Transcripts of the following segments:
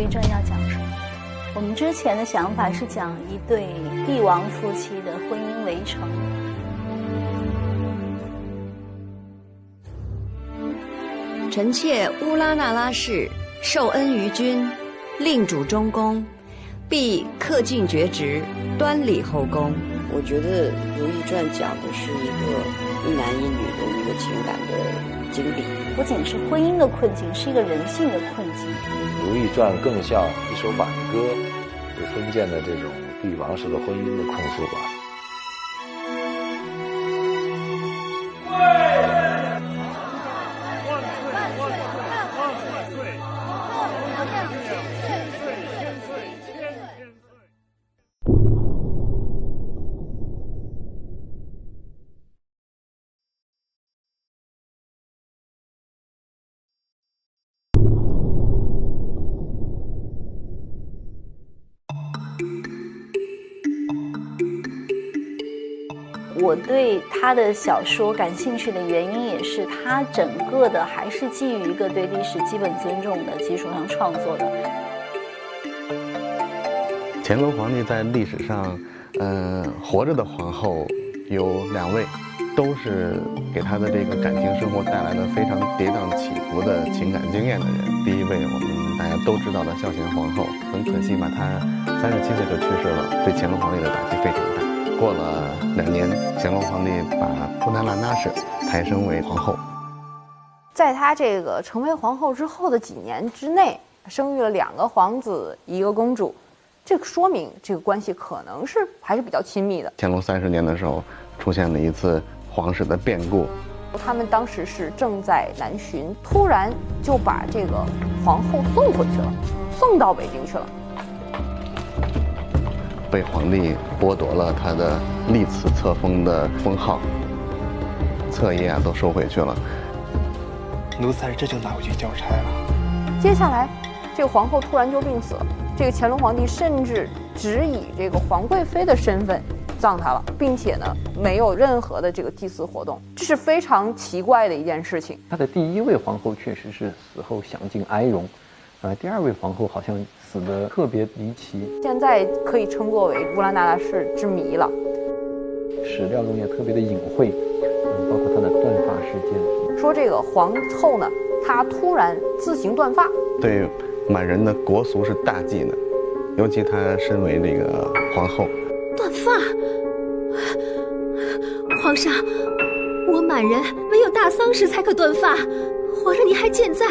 懿传》要讲什么？我们之前的想法是讲一对帝王夫妻的婚姻围城。臣妾乌拉那拉氏受恩于君，令主中宫，必恪尽厥职，端理后宫。我觉得《如懿传》讲的是一个一男一女的一个情感的经历，不仅是婚姻的困境，是一个人性的困境。《如懿传》更像一首挽歌，对封建的这种帝王式的婚姻的控诉吧。我对他的小说感兴趣的原因也是他整个的还是基于一个对历史基本尊重的基础上创作的。乾隆皇帝在历史上，活着的皇后有2位，都是给他的这个感情生活带来了非常跌宕起伏的情感经验的人。第一位我们大家都知道的孝贤皇后，很可惜吧，她37岁就去世了，对乾隆皇帝的打击非常大。过了2年，乾隆皇帝把乌拉那拉氏抬升为皇后。在她这个成为皇后之后的几年之内，生育了2个皇子1个公主，这个说明这个关系可能是还是比较亲密的。乾隆30年的时候，出现了一次皇室的变故。他们当时是正在南巡，突然就把这个皇后送回去了，送到北京去了。被皇帝剥夺了他的历次册封的封号，册页都收回去了。奴才这就拿回去交差了。接下来，这个皇后突然就病死了，这个乾隆皇帝甚至只以这个皇贵妃的身份葬她了，并且呢没有任何的这个祭祀活动，这是非常奇怪的一件事情。他的第1位皇后确实是死后享尽哀荣，第2位皇后好像死得特别离奇，现在可以称作为乌拉那拉氏之谜了。史料中也特别的隐晦，包括她的断发事件。说这个皇后呢，她突然自行断发，对满人的国俗是大忌的，尤其她身为这个皇后。断发，皇上，我满人唯有大丧时才可断发，皇上您还健在，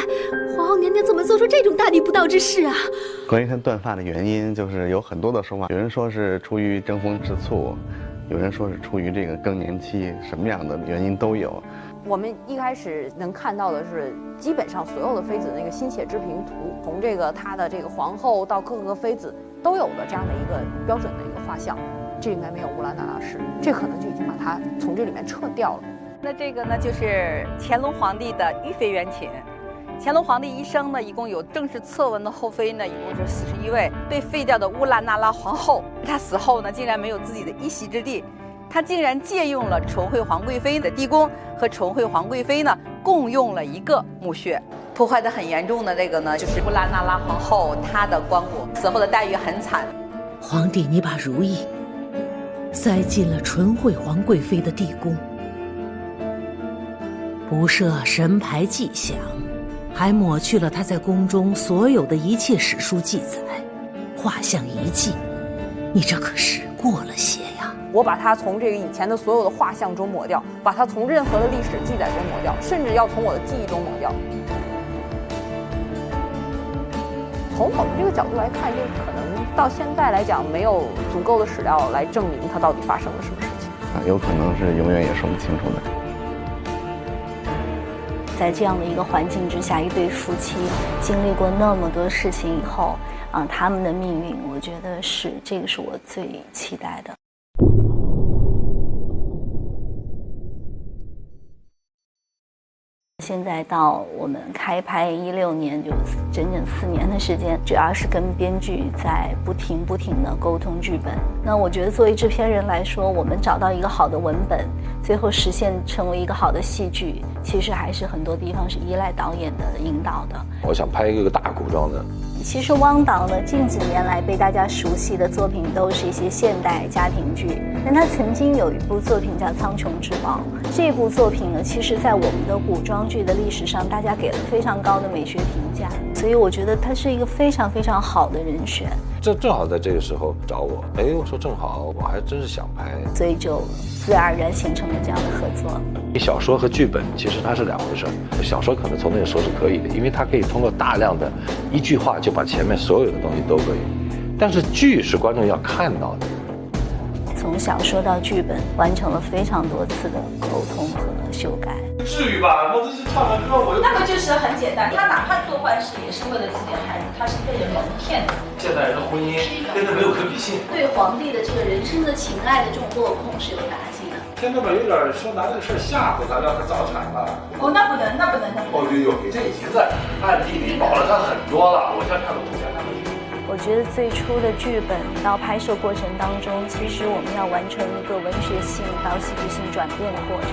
皇后娘娘怎么做出这种大逆不道之事啊？关于她断发的原因，就是有很多的说法，有人说是出于争风吃醋，有人说是出于这个更年期，什么样的原因都有。我们一开始能看到的是，基本上所有的妃子那个心血之平图，从这个她的这个皇后到各个妃子都有的这样的一个标准的一个画像，这里面没有乌拉那拉氏，这可能就已经把它从这里面撤掉了。那这个呢，就是乾隆皇帝的御妃冤寝。乾隆皇帝一生呢，一共有正式册文的后妃呢，一共是41位。被废掉的乌拉那拉皇后，她死后呢，竟然没有自己的一席之地，她竟然借用了纯惠皇贵妃的地宫，和纯惠皇贵妃呢共用了一个墓穴。破坏得很严重的这个呢，就是乌拉那拉皇后她的棺椁，死后的待遇很惨。皇帝，你把如懿塞进了纯惠皇贵妃的地宫，不设神牌迹象，还抹去了她在宫中所有的一切史书记载，画像遗迹，你这可是过了些呀！我把它从这个以前的所有的画像中抹掉，把它从任何的历史记载中抹掉，甚至要从我的记忆中抹掉。从我们这个角度来看，这可能到现在来讲，没有足够的史料来证明它到底发生了什么事情有可能是永远也说不清楚的。在这样的一个环境之下，一对夫妻经历过那么多事情以后，他们的命运，我觉得这个是我最期待的。现在到我们开拍16年，就整整4年的时间，主要是跟编剧在不停地沟通剧本。那我觉得作为制片人来说，我们找到一个好的文本，最后实现成为一个好的戏剧，其实还是很多地方是依赖导演的引导的。我想拍一个大古装的，其实汪导呢，近几年来被大家熟悉的作品都是一些现代家庭剧，但他曾经有一部作品叫《苍穹之宝》，这部作品呢，其实在我们的古装剧的历史上，大家给了非常高的美学评价，所以我觉得他是一个非常非常好的人选。这正好在这个时候找我，我说正好，我还真是想拍，所以就自然而然形成了这样的合作。小说和剧本其实它是两回事，小说可能从那个时候是可以的，因为它可以通过大量的一句话就把前面所有的东西都可以，但是剧是观众要看到的。从小说到剧本，完成了非常多次的沟通和修改。至于吧？我这是唱个歌，我那个就是很简单，他哪怕做坏事也是为了自己的孩子，他是被人蒙骗的。现代人的婚姻跟他没有可比性，对皇帝的这个人生的情爱的这种落空是有打击的。天这边有点说拿这个事儿吓唬他，让他早产了。哦，那不能，那不能，那不能。这已经在暗地里保了他很多了。我现在看到目前看过去。我觉得最初的剧本到拍摄过程当中，其实我们要完成一个文学性到戏剧性转变的过程。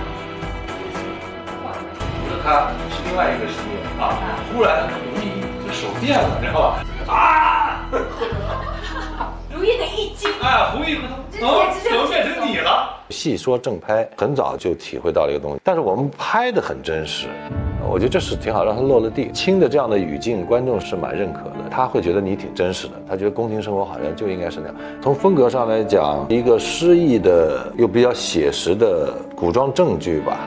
他是另外一个世界啊！忽然如意就手电了，知道吧？啊！如意的一惊，胡一回头，怎么变成你了？戏说正拍，很早就体会到了一个东西，但是我们拍的很真实，我觉得这是挺好，让它落了地。轻的这样的语境，观众是蛮认可的，他会觉得你挺真实的，他觉得宫廷生活好像就应该是那样。从风格上来讲，一个诗意的又比较写实的古装正剧吧。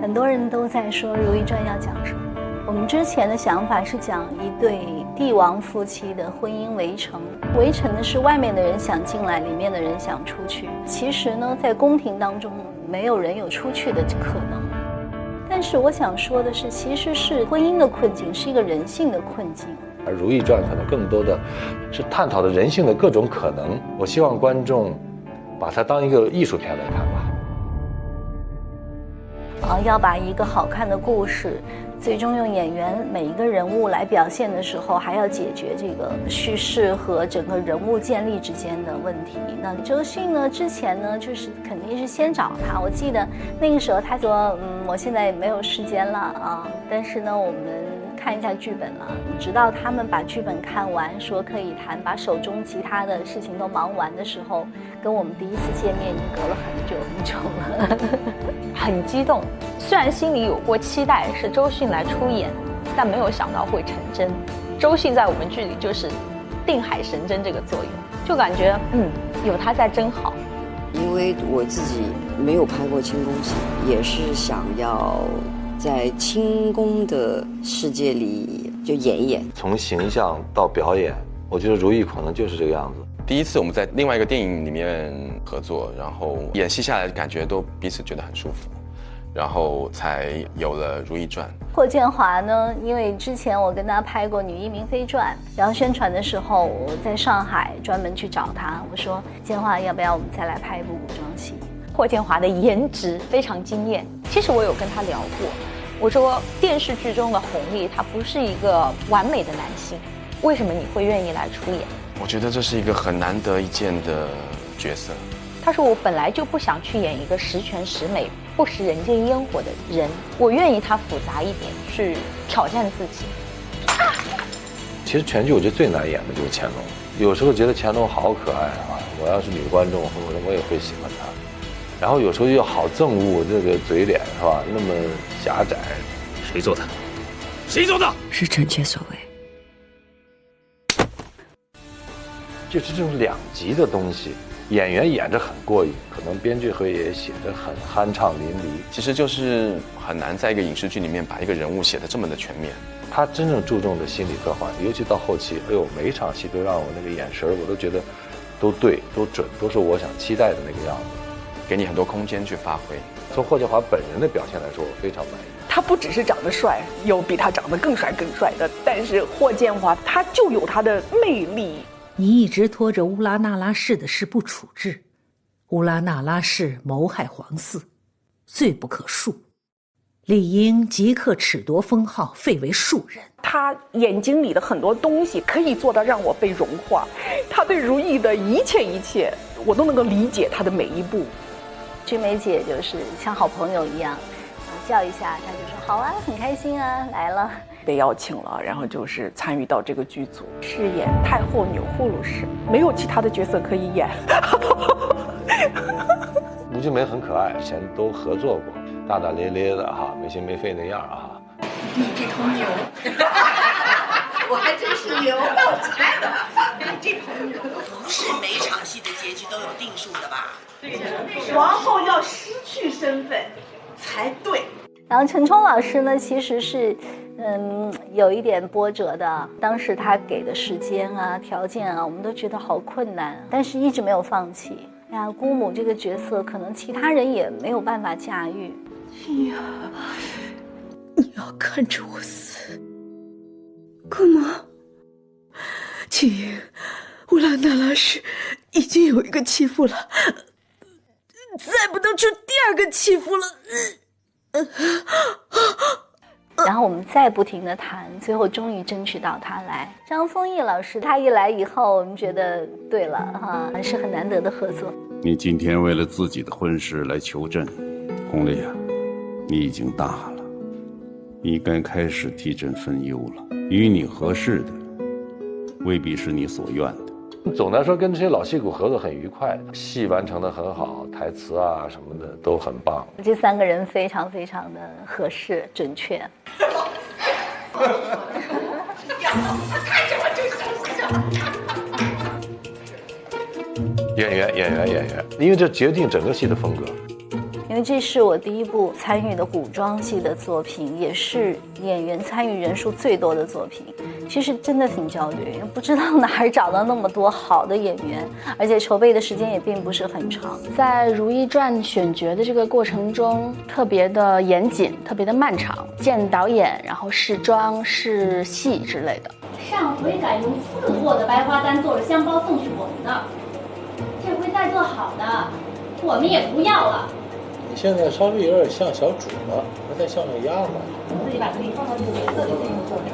很多人都在说《如懿传》要讲什么？我们之前的想法是讲一对帝王夫妻的婚姻围城，围城的是外面的人想进来，里面的人想出去。其实呢，在宫廷当中，没有人有出去的可能。但是我想说的是，其实是婚姻的困境，是一个人性的困境。而《如懿传》可能更多的是探讨的人性的各种可能。我希望观众把它当一个艺术片来看吧。要把一个好看的故事，最终用演员每一个人物来表现的时候，还要解决这个叙事和整个人物建立之间的问题。那周迅呢，之前呢，就是肯定是先找他。我记得那个时候他说，我现在没有时间了啊，但是呢，我们看一下剧本了。直到他们把剧本看完，说可以谈，把手中其他的事情都忙完的时候，跟我们第一次见面已经隔了很久很久了。很激动，虽然心里有过期待是周迅来出演，但没有想到会成真。周迅在我们剧里就是定海神针这个作用，就感觉有他在真好。因为我自己没有拍过清宫戏，也是想要在清宫的世界里就演一演。从形象到表演，我觉得如懿可能就是这个样子。第一次我们在另外一个电影里面合作，然后演戏下来感觉都彼此觉得很舒服，然后才有了《如懿传》。霍建华呢，因为之前我跟他拍过《女医明妃传》，然后宣传的时候我在上海专门去找他，我说建华要不要我们再来拍一部古装戏？霍建华的颜值非常惊艳。其实我有跟他聊过，我说电视剧中的弘历他不是一个完美的男性，为什么你会愿意来出演？我觉得这是一个很难得一见的角色。他说我本来就不想去演一个十全十美不食人间烟火的人，我愿意他复杂一点，去挑战自己。其实全剧我觉得最难演的就是乾隆，有时候觉得乾隆好可爱啊，我要是女观众我也会喜欢他。然后有时候又好憎恶这个嘴脸是吧，那么狭窄。谁做的？谁做的？是臣妾所为。就是这种两极的东西，演员演着很过瘾，可能编剧和也写得很酣畅淋漓。其实就是很难在一个影视剧里面把一个人物写得这么的全面。他真正注重的心理刻画，尤其到后期，每一场戏都让我那个眼神我都觉得都对、都准，都是我想期待的那个样子，给你很多空间去发挥。从霍建华本人的表现来说，我非常满意。他不只是长得帅，有比他长得更帅的，但是霍建华他就有他的魅力。你一直拖着乌拉那拉氏的事不处置，乌拉那拉氏谋害皇嗣，罪不可恕，理应即刻褫夺封号，废为庶人。他眼睛里的很多东西可以做到让我被融化，他对如懿的一切我都能够理解他的每一步。君梅姐就是像好朋友一样，叫一下，他就说好啊，很开心啊，来了。被邀请了，然后就是参与到这个剧组，饰演太后钮祜禄氏，没有其他的角色可以演。吴君梅很可爱，以前都合作过，大大咧咧的哈，没心没肺那样哈。你这头牛，我还真是牛，我猜的。你这头牛，不是每场戏的结局都有定数的吧？皇后要失去身份才对。然后陈冲老师呢，其实是有一点波折的。当时他给的时间啊、条件啊，我们都觉得好困难，但是一直没有放弃。哎呀，姑母这个角色，可能其他人也没有办法驾驭。哎呀，你要看着我死，干嘛？请乌拉那拉氏已经有一个妻妇了，再不能出第二个妻妇了。然后我们再不停地谈，最后终于争取到他来。张丰毅老师他一来以后，我们觉得对了哈，是很难得的合作。你今天为了自己的婚事来求朕，弘丽啊，你已经大了，你该开始替朕分忧了。与你合适的，未必是你所愿的。总的来说，跟这些老戏骨合作很愉快，戏完成的很好，台词啊什么的都很棒。这3个人非常非常的合适、准确。看着我就想笑。演员，因为这决定整个戏的风格。因为这是我第一部参与的古装戏的作品，也是演员参与人数最多的作品。其实真的挺焦虑，不知道哪儿找到那么多好的演员，而且筹备的时间也并不是很长。在《如懿传》选角的这个过程中，特别的严谨，特别的漫长，见导演，然后试妆、试戏之类的。上回改用4个货的白花单做了香包送去我们的，这回再做好的，我们也不要了。你现在稍微有点像小主了，不太像个丫鬟。自己把自己放到这个角色里面做着。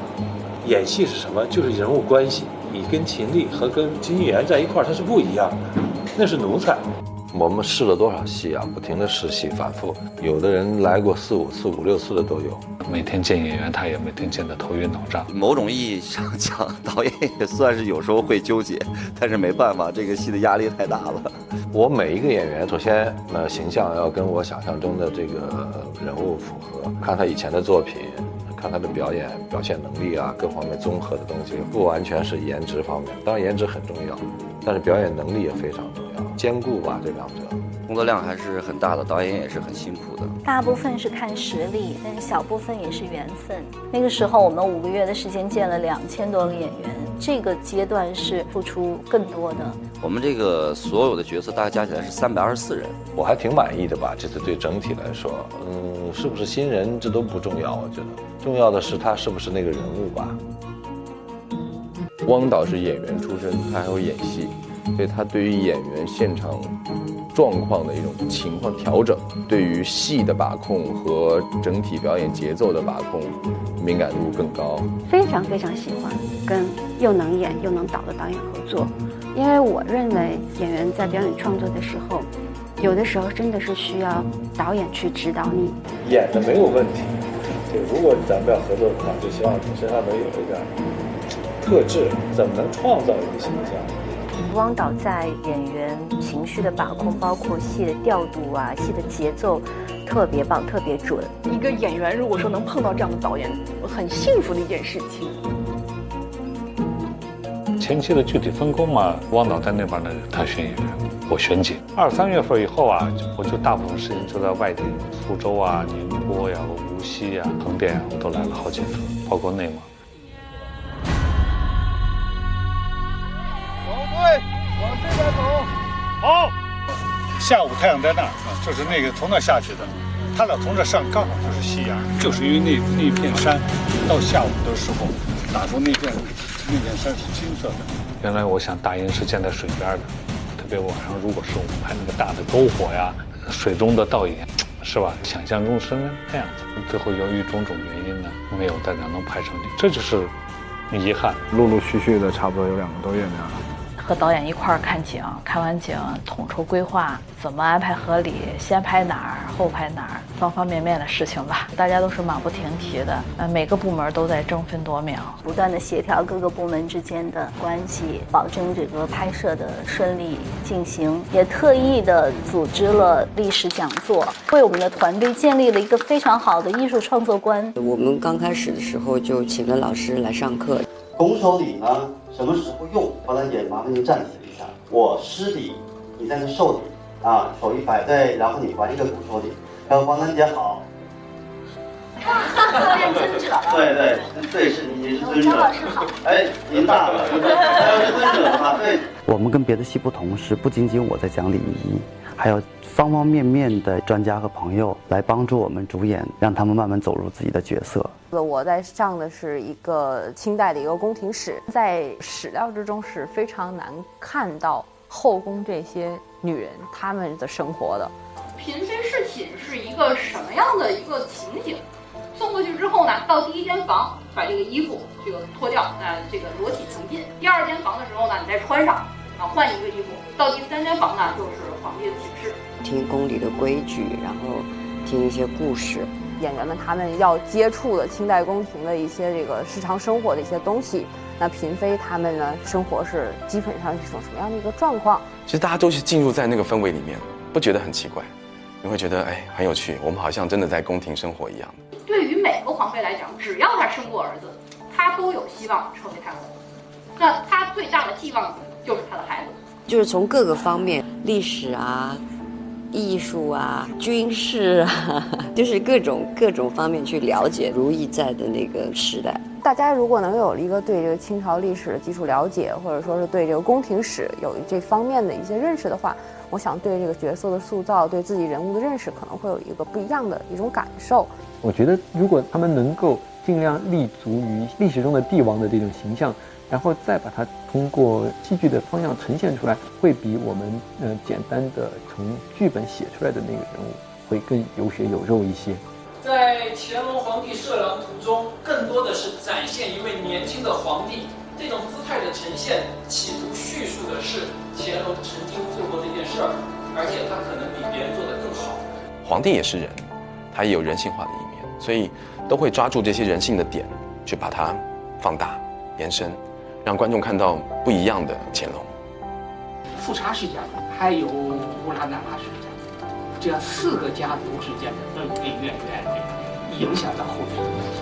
演戏是什么？就是人物关系。你跟秦丽和跟金玉妍在一块儿，它是不一样的，那是奴才。我们试了多少戏啊？不停的试戏，反复。有的人来过4、5次、5、6次的都有。每天见演员，他也每天见得头晕脑胀。某种意义上讲，导演也算是有时候会纠结，但是没办法，这个戏的压力太大了。我每一个演员，首先形象要跟我想象中的这个人物符合，看他以前的作品。看他的表现能力啊，各方面综合的东西，不完全是颜值方面，当然颜值很重要，但是表演能力也非常重要，兼顾吧这两者。工作量还是很大的，导演也是很辛苦的。大部分是看实力，但是小部分也是缘分。那个时候我们5个月的时间见了2000多个演员，这个阶段是付出更多的。我们这个所有的角色大概加起来是324人，我还挺满意的吧。这次对整体来说，是不是新人这都不重要，我觉得重要的是他是不是那个人物吧。汪导是演员出身，他还会演戏，所以他对于演员现场状况的一种情况调整，对于戏的把控和整体表演节奏的把控敏感度更高。非常非常喜欢跟又能演又能导的导演合作，因为我认为演员在表演创作的时候，有的时候真的是需要导演去指导你。演的没有问题，就如果咱们要合作的话，就希望你身上能有一点特质，怎么能创造一个形象？汪导在演员情绪的把控，包括戏的调度啊、戏的节奏，特别棒，特别准。一个演员如果说能碰到这样的导演，很幸福的一件事情。前期的具体分工嘛，汪导在那边呢，他选演员，我选景。2、3月份以后啊，我就大部分时间就在外地，苏州啊、宁波呀、无锡呀、横店啊，我都来了好几次，包括内蒙。往这边走，好。下午太阳在那儿啊，就是那个从那下去的，他俩从这上刚好就是夕阳，就是因为那片山，到下午的时候，打出那片山是金色的。原来我想大营是建在水边的，特别晚上如果是我们拍那个大的篝火呀，水中的倒影，是吧？想象中是那样子，最后由于种种原因呢，没有大家能拍成，这就是遗憾。陆陆续续的差不多有2个多月那样。和导演一块儿看景，看完景统筹规划怎么安排合理，先拍哪儿后拍哪儿，方方面面的事情吧，大家都是马不停蹄的，每个部门都在争分夺秒，不断的协调各个部门之间的关系，保证这个拍摄的顺利进行，也特意的组织了历史讲座，为我们的团队建立了一个非常好的艺术创作观。我们刚开始的时候就请了老师来上课。拱手礼呢，什么时候用？黄丹姐，麻烦您站起一下。我施礼，你在那受礼啊，手一摆在，然后你还一个拱手礼。然后黄丹姐好。变尊者了。对，是你是尊者。张老师好。哎，您大了，还要是尊者啊，对。我们跟别的戏不同，是不仅仅我在讲礼仪，还有方方面面的专家和朋友来帮助我们主演，让他们慢慢走入自己的角色。我在上的是一个清代的一个宫廷史，在史料之中是非常难看到后宫这些女人她们的生活的。嫔妃侍寝是一个什么样的一个情景？送过去之后呢，到第一间房把这个衣服这个脱掉，这个裸体成进。第二间房的时候呢，你再穿上，换一个衣服。到第三间房呢，就是皇帝的寝室。听宫里的规矩，然后听一些故事。演员们他们要接触的清代宫廷的一些这个日常生活的一些东西，那嫔妃他们呢生活是基本上是一种什么样的一个状况？其实大家都是进入在那个氛围里面，不觉得很奇怪，你会觉得很有趣，我们好像真的在宫廷生活一样。对于每个皇妃来讲，只要她生过儿子，她都有希望成为太后。那她最大的寄望就是她的孩子。就是从各个方面，历史啊、艺术啊、军事啊，就是各种方面去了解如意在的那个时代。大家如果能有一个对这个清朝历史的基础了解，或者说是对这个宫廷史有这方面的一些认识的话，我想对这个角色的塑造，对自己人物的认识，可能会有一个不一样的一种感受。我觉得如果他们能够尽量立足于历史中的帝王的这种形象，然后再把它通过戏剧的方向呈现出来，会比我们简单的从剧本写出来的那个人物会更有血有肉一些。在乾隆皇帝摄郎图中，更多的是展现一位年轻的皇帝，这种姿态的呈现，企图叙述的是乾隆曾经做过这件事儿，而且他可能比别人做得更好。皇帝也是人，他也有人性化的一面，所以都会抓住这些人性的点，去把它放大、延伸，让观众看到不一样的乾隆。富察是这样的，还有乌拉那拉是这样的，这样4个家族之间的恩恩怨怨，影响到后面的问题。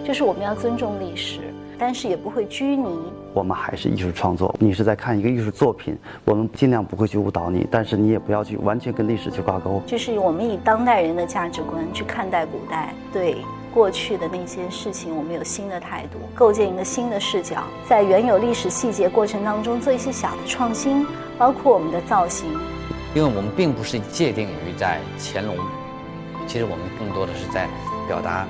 就是我们要尊重历史，但是也不会拘泥。我们还是艺术创作，你是在看一个艺术作品，我们尽量不会去误导你，但是你也不要去完全跟历史去挂钩。就是我们以当代人的价值观去看待古代，对过去的那些事情，我们有新的态度，构建一个新的视角，在原有历史细节过程当中做一些小的创新，包括我们的造型。因为我们并不是界定于在乾隆，其实我们更多的是在表达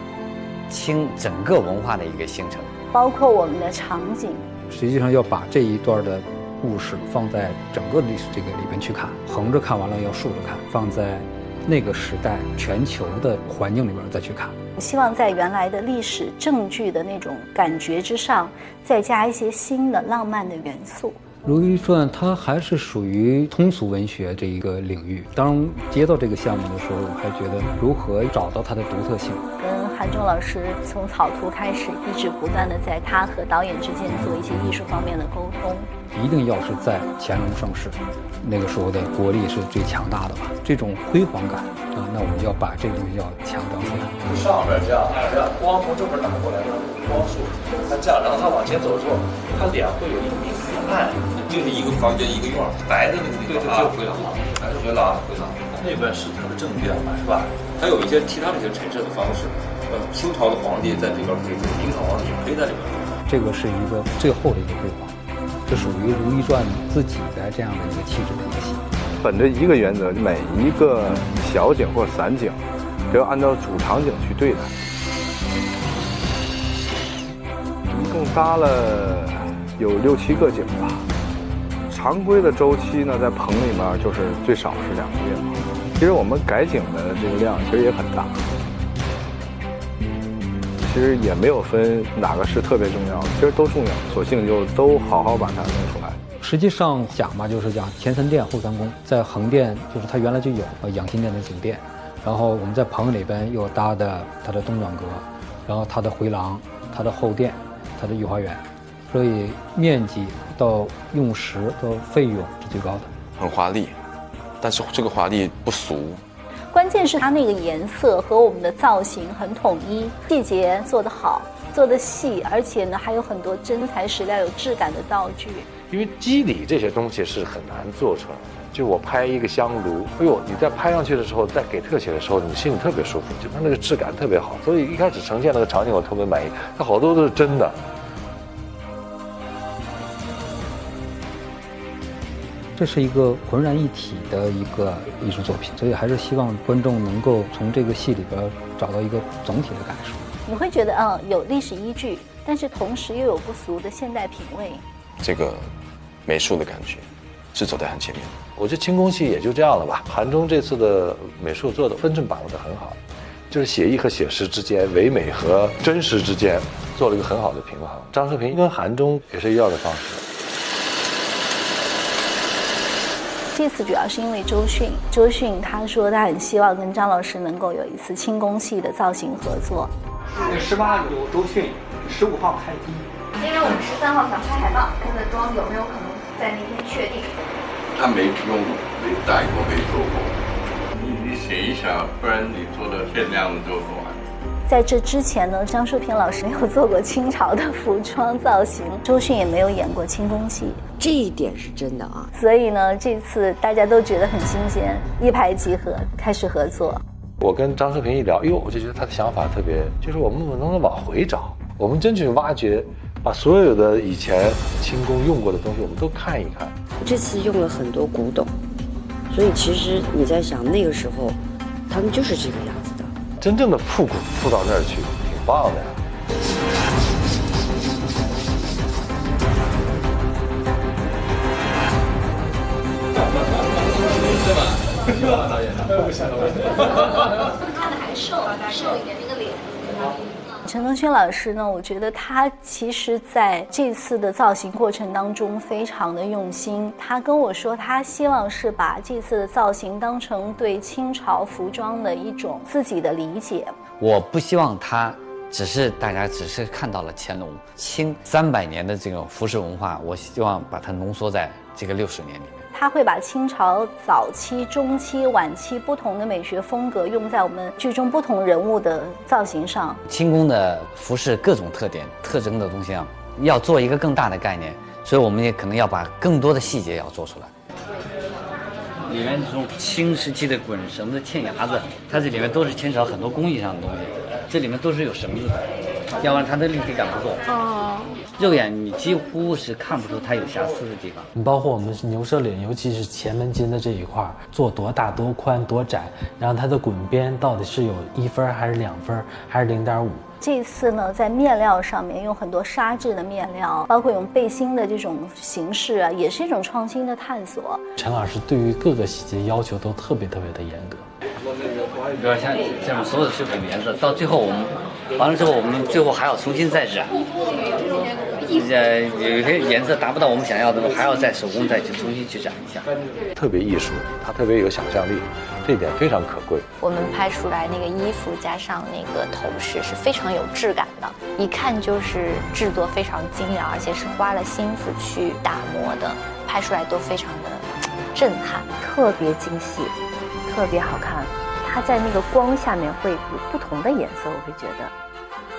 清整个文化的一个形成，包括我们的场景。实际上要把这一段的故事放在整个历史这个里边去看，横着看完了要竖着看，放在那个时代全球的环境里边再去看。希望在原来的历史证据的那种感觉之上，再加一些新的浪漫的元素。《如懿传》它还是属于通俗文学这一个领域。当接到这个项目的时候，我还觉得如何找到它的独特性。跟韩中老师从草图开始，一直不断的在他和导演之间做一些艺术方面的沟通。一定要是在乾隆盛世，那个时候的国力是最强大的吧，这种辉煌感啊，那我们要把这个东西要强调出来。上边这样光从这边打过来的光束，他这样，然后他往前走的时候，他脸会有一点暗，就是一个房间一个院白的那个地方啊，回廊，回廊，那边是它的正殿嘛，是吧？还有一些其他的一些陈设的方式，清朝的皇帝在这边可以，明朝皇帝也可以在里边。这个是一个最后的一个辉煌，这属于《如懿传》自己的这样的一个气质的一个戏。本着一个原则，每一个小景或散景都要按照主场景去对待。一共搭了有6、7个景吧。常规的周期呢，在棚里面就是最少是2个月嘛。其实我们改景的这个量其实也很大。其实也没有分哪个是特别重要的，其实都重要，索性就都好好把它弄出来。实际上讲嘛，就是讲前3殿后3宫，在横殿就是它原来就有养心殿的主殿，然后我们在棚里边又搭的它的东转阁，然后它的回廊、它的后殿、它的御花园，所以面积到用时到费用是最高的，很华丽，但是这个华丽不俗。关键是它那个颜色和我们的造型很统一，细节做得好，做得细，而且呢还有很多真材实料、有质感的道具。因为肌理这些东西是很难做出来的。就我拍一个香炉，哎呦，你在拍上去的时候，在给特写的时候，你心里特别舒服，就它那个质感特别好。所以一开始呈现那个场景我特别满意，它好多都是真的。这是一个浑然一体的一个艺术作品，所以还是希望观众能够从这个戏里边找到一个总体的感受。你会觉得有历史依据，但是同时又有不俗的现代品味。这个美术的感觉是走在很前面。我觉得清宫戏也就这样了吧。韩中这次的美术做的分寸把握得很好，就是写意和写实之间、唯美和真实之间做了一个很好的平衡。张世平跟韩中也是一样的方式。这次主要是因为周迅他说他很希望跟张老师能够有一次清宫戏的造型合作。18有周迅，15号开机。因为我们13号想拍海报，他的妆有没有可能在那天确定？他没用，没戴过，没做过。你写一想，不然你做的天亮了就完。在这之前呢，张淑平老师没有做过清朝的服装造型，周迅也没有演过清宫戏，这一点是真的啊。所以呢，这次大家都觉得很新鲜，一拍即合，开始合作。我跟张淑平一聊，我就觉得他的想法特别，就是我们能不能往回找，我们真去挖掘，把所有的以前清宫用过的东西，我们都看一看。这次用了很多古董，所以其实你在想那个时候，他们就是这个样子的。真正的复古复到那儿去，挺棒的呀。是吧？导演，不想了。看的还瘦一点，那个脸。陈东勋老师呢，我觉得他其实在这次的造型过程当中非常的用心。他跟我说，他希望是把这次的造型当成对清朝服装的一种自己的理解。我不希望他大家只是看到了乾隆清300年的这种服饰文化，我希望把它浓缩在这个60年里面。他会把清朝早期、中期、晚期不同的美学风格用在我们剧中不同人物的造型上。清宫的服饰各种特点、特征的东西要做一个更大的概念，所以我们也可能要把更多的细节要做出来。里面这种清时期的滚绳的嵌牙子，它这里面都是牵扯到很多工艺上的东西，这里面都是有绳子的，要不然它的立体感不够。肉眼你几乎是看不出它有瑕疵的地方。包括我们牛舌领，尤其是前门襟的这一块，做多大、多宽、多窄，然后它的滚边到底是有1分还是2分还是0.5。这次呢，在面料上面用很多纱质的面料，包括用背心的这种形式啊，也是一种创新的探索。陈老师对于各个细节要求都特别的严格。比如像这种所有的绣品的颜色，到最后我们完了之后，我们最后还要重新再染。有一些颜色达不到我们想要的，还要再手工再去重新去染一下。特别艺术，它特别有想象力，这一点非常可贵。我们拍出来那个衣服加上那个头饰是非常有质感的，一看就是制作非常精良，而且是花了心思去打磨的，拍出来都非常的震撼，特别精细，特别好看。它在那个光下面会有不同的颜色，我会觉得。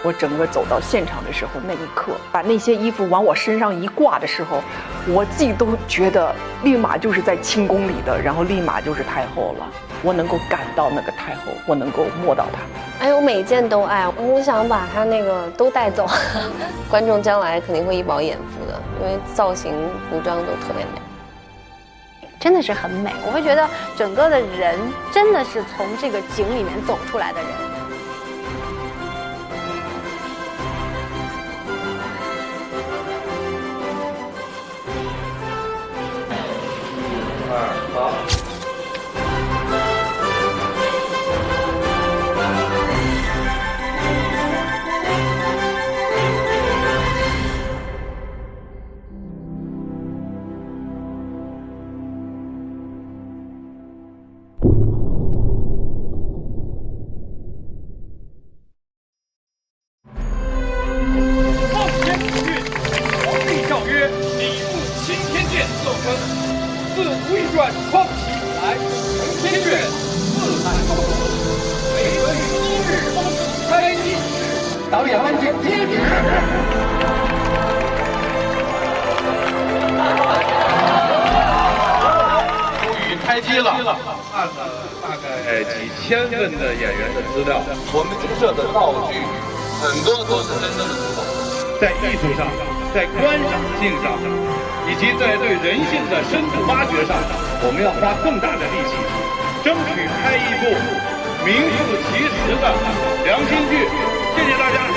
我整个走到现场的时候，那一刻把那些衣服往我身上一挂的时候，我自己都觉得立马就是在清宫里的，然后立马就是太后了。我能够感到那个太后，我能够摸到她。哎，我每件都爱，我想把它那个都带走。观众将来肯定会一饱眼福的，因为造型、服装都特别美。真的是很美，我会觉得整个的人真的是从这个景里面走出来的人。看了大概几千份的演员的资料，我们拍摄的道具很多都是真正的古董，在艺术上，在观赏性上，以及在对人性的深度挖掘上，我们要花更大的力气，争取拍一部名副其实的良心剧。谢谢大家。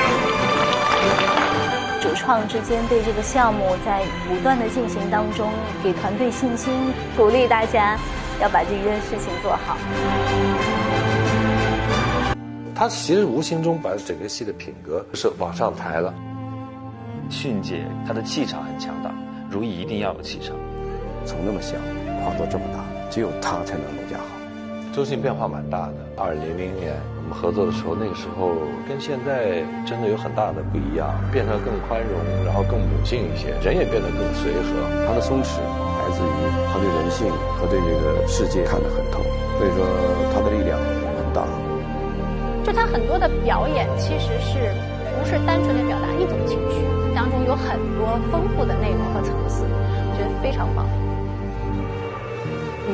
主创之间对这个项目在不断的进行当中，给团队信心，鼓励大家要把这件事情做好。他其实无形中把整个戏的品格是往上抬了。迅姐她的气场很强大，如懿一定要有气场。从那么小跨度这么大，只有她才能弄家好。周迅变化蛮大的。2000年我们合作的时候，那个时候跟现在真的有很大的不一样，变得更宽容，然后更母性一些，人也变得更随和。她的松弛来自于她对人性和对这个世界看得很透，所以说她的力量很大。就她很多的表演其实是不是单纯的表达一种情绪，当中有很多丰富的内容和层次，我觉得非常棒。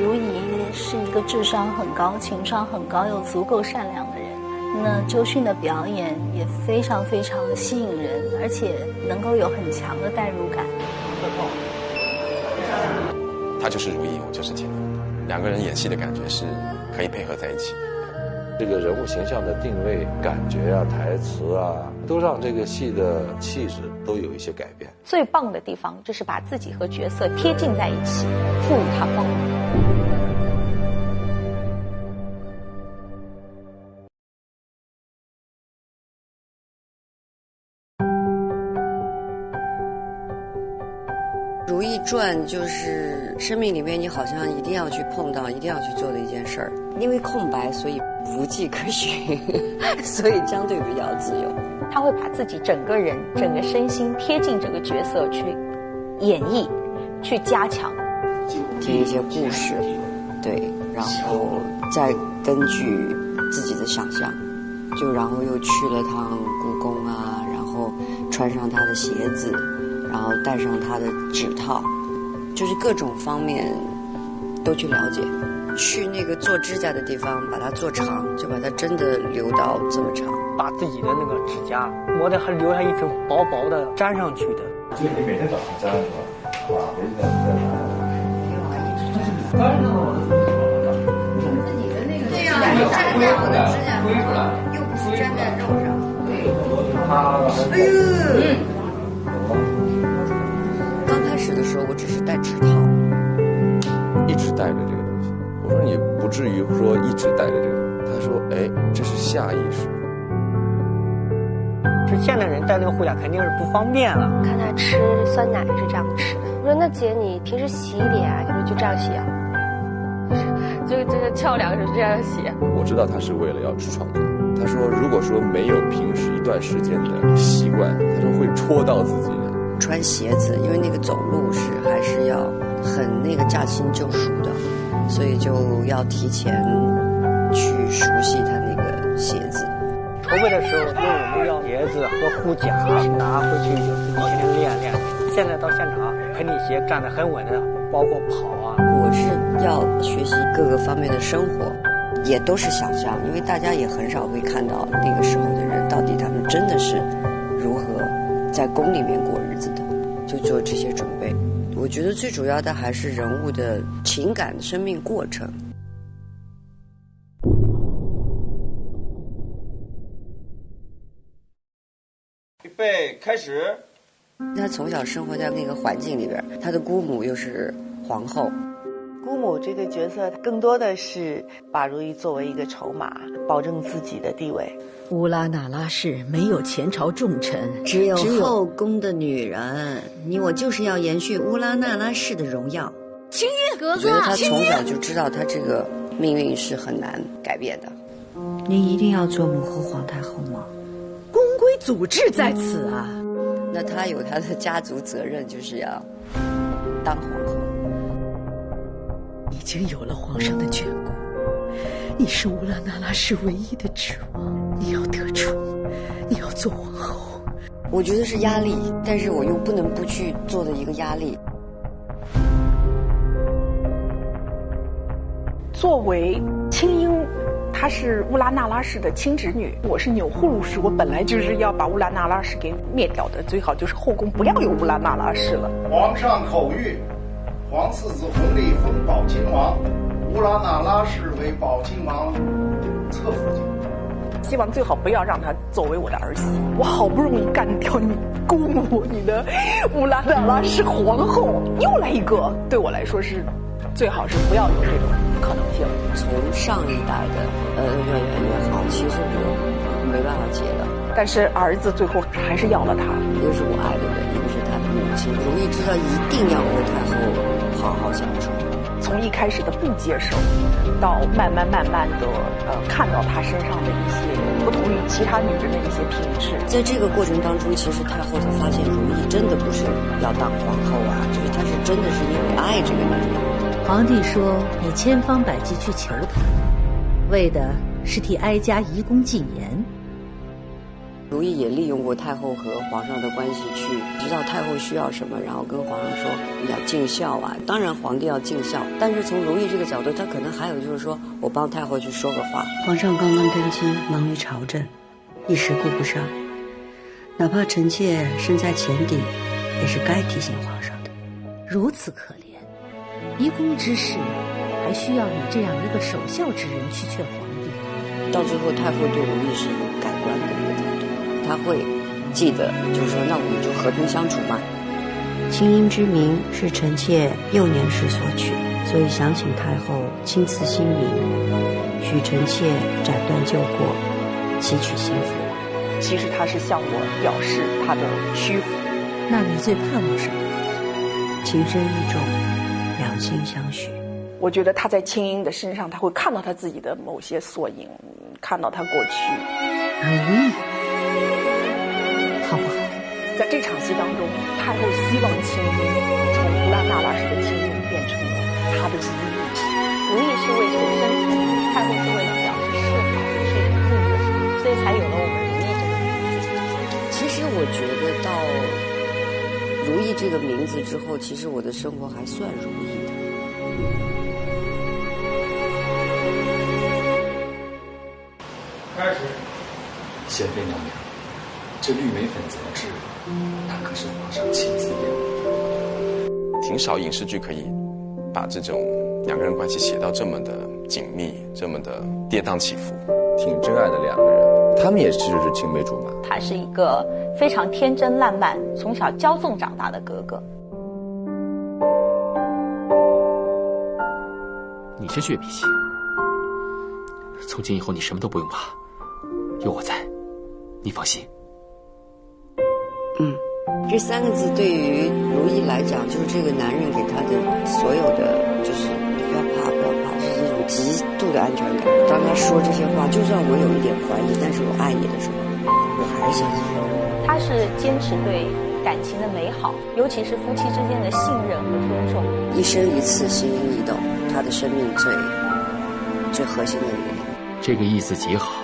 如懿是一个智商很高、情商很高又足够善良的人。那周迅的表演也非常非常的吸引人，而且能够有很强的代入感。他就是如懿，我就是乾隆，两个人演戏的感觉是可以配合在一起。这个人物形象的定位、感觉啊、台词啊，都让这个戏的气质都有一些改变。最棒的地方就是把自己和角色贴近在一起，赋予它光芒。《如懿传》就是生命里面你好像一定要去碰到、一定要去做的一件事儿。因为空白，所以无迹可寻，所以相对比较自由。他会把自己整个人、整个身心贴近这个角色去演绎、去加强，听一些故事，对，然后再根据自己的想象，然后又去了趟故宫啊，然后穿上他的鞋子，然后戴上他的指套，就是各种方面都去了解。去那个做指甲的地方，把它做长，就把它真的留到这么长。把自己的那个指甲磨得还留下一层薄薄的粘上去的。就你每天早上粘是吧？哇，回去再粘上我的自己的那个。对呀，你粘在我的指甲上，又不是粘在肉上。对。哎呦。刚开始的时候，我只是戴指套，一直戴着这个。我说你不至于说一直带着这个，他说哎，这是下意识。这现代人戴那个护甲肯定是不方便了。看他吃酸奶是这样吃的，我说那姐你平时洗脸啊？他说就这样洗啊，就这个翘两个手这样洗。我知道他是为了要去创作。他说如果说没有平时一段时间的习惯，他说会戳到自己的。穿鞋子，因为那个走路还是要很那个驾轻就熟的。所以就要提前去熟悉他那个鞋子。筹备的时候，因为我们要鞋子和护甲拿回去就自己天天练。现在到现场陪你鞋站得很稳的，包括跑啊。我是要学习各个方面的生活，也都是想象，因为大家也很少会看到那个时候的人到底他们真的是如何在宫里面过日子的，就做这些准备。我觉得最主要的还是人物的情感生命过程。预备，开始。他从小生活在那个环境里边，他的姑母又是皇后。姑母这个角色更多的是把如懿作为一个筹码，保证自己的地位。乌拉那拉氏没有前朝重臣，只有后宫的女人。你我就是要延续乌拉那拉氏的荣耀。清月哥哥，我觉得他从小就知道他这个命运是很难改变的。你一定要做母后皇太后吗？宫规祖制在此啊。那他有他的家族责任，就是要当皇后。已经有了皇上的眷顾，你是乌拉那拉氏唯一的指望，你要得宠，你要做皇后。我觉得是压力，但是我又不能不去做的一个压力。作为青樱，她是乌拉那拉氏的亲侄女，我是钮祜禄氏，我本来就是要把乌拉那拉氏给灭掉的，最好就是后宫不要有乌拉那拉氏了。皇上口谕，皇四子弘历封宝亲王，乌拉那拉氏为宝亲王侧福晋。希望最好不要让她作为我的儿媳。我好不容易干掉你姑母，你的乌拉那拉氏皇后，又来一个，对我来说是最好是不要有这种可能性。从上一代的越好，其实我没办法结的。但是儿子最后还是要了他，一个是我爱的人，一个是他的母亲。如懿知道一定要和太后好好相处。从一开始的不接受，到慢慢的看到她身上的一些不同于其他女人的一些品质。在这个过程当中，其实太后她发现如懿真的不是要当皇后啊，就是她是真的是因为爱这个男人。皇帝说你千方百计去求他，为的是替哀家移宫进言。如懿也利用过太后和皇上的关系，去知道太后需要什么，然后跟皇上说要尽孝啊。当然皇帝要尽孝，但是从如懿这个角度，他可能还有就是说我帮太后去说个话。皇上刚刚登基，忙于朝政，一时顾不上，哪怕臣妾身在前邸，也是该提醒皇上的。如此可怜，移宫之事还需要你这样一个守孝之人去劝皇帝。到最后太后对如懿是有改观的一个态度，他会记得就是说那我们就和平相处嘛。青樱之名是臣妾幼年时所取，所以想请太后亲赐新名，许臣妾斩断旧过，祈取新福。其实他是向我表示他的屈服。那你最盼望什么？情深意重，两心相许。我觉得他在青樱的身上，他会看到他自己的某些缩影，看到他过去。如懿，好不好？在这场戏当中，太后希望青樱从乌拉那拉氏的青樱变成了他的如懿。如懿是为求生存，太后是为了表示示好，是一种敬意，所以才有了我们如懿这个名字。其实我觉得到如懿这个名字之后，其实我的生活还算如意的。开始。贤妃娘娘，这绿眉粉怎么治？那可是皇上亲自验。挺少影视剧可以把这种两个人关系写到这么的紧密，这么的跌宕起伏，挺真爱的两个人，他们也就是青梅竹马。他是一个非常天真烂漫，从小骄纵长大的哥哥。你是血脾气，从今以后你什么都不用怕，有我在，你放心。这三个字对于如懿来讲，就是这个男人给她的所有的，就是你不要怕，不要怕，是一种极度的安全感。当他说这些话，就算我有一点怀疑，但是我爱你的时候，我还是相信。他是坚持对感情的美好，尤其是夫妻之间的信任和尊重。一生一次，心因一动，他的生命最核心的一点。这个意思极好，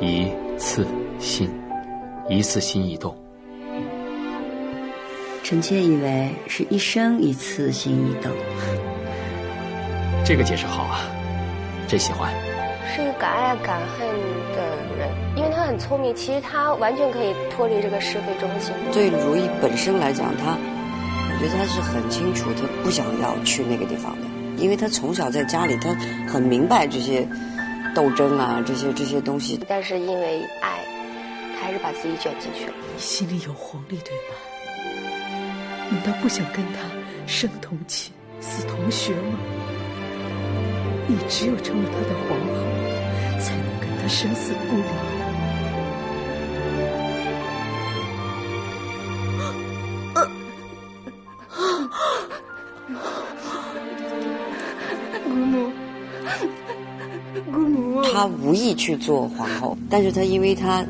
一次心，一次心一动。臣妾以为是一生一次心一动。这个解释好啊，真喜欢。是一个敢爱敢恨的人，因为他很聪明，其实他完全可以脱离这个是非中心。对如懿本身来讲，我觉得他是很清楚，他不想要去那个地方的，因为他从小在家里，他很明白这些斗争啊，这些东西。但是因为爱，他还是把自己卷进去了。你心里有皇帝对吧？难道不想跟他生同寝，死同穴吗？你只有成为他的皇后，才能跟他生死不离。姑母，他无意去做皇后，但是他因为他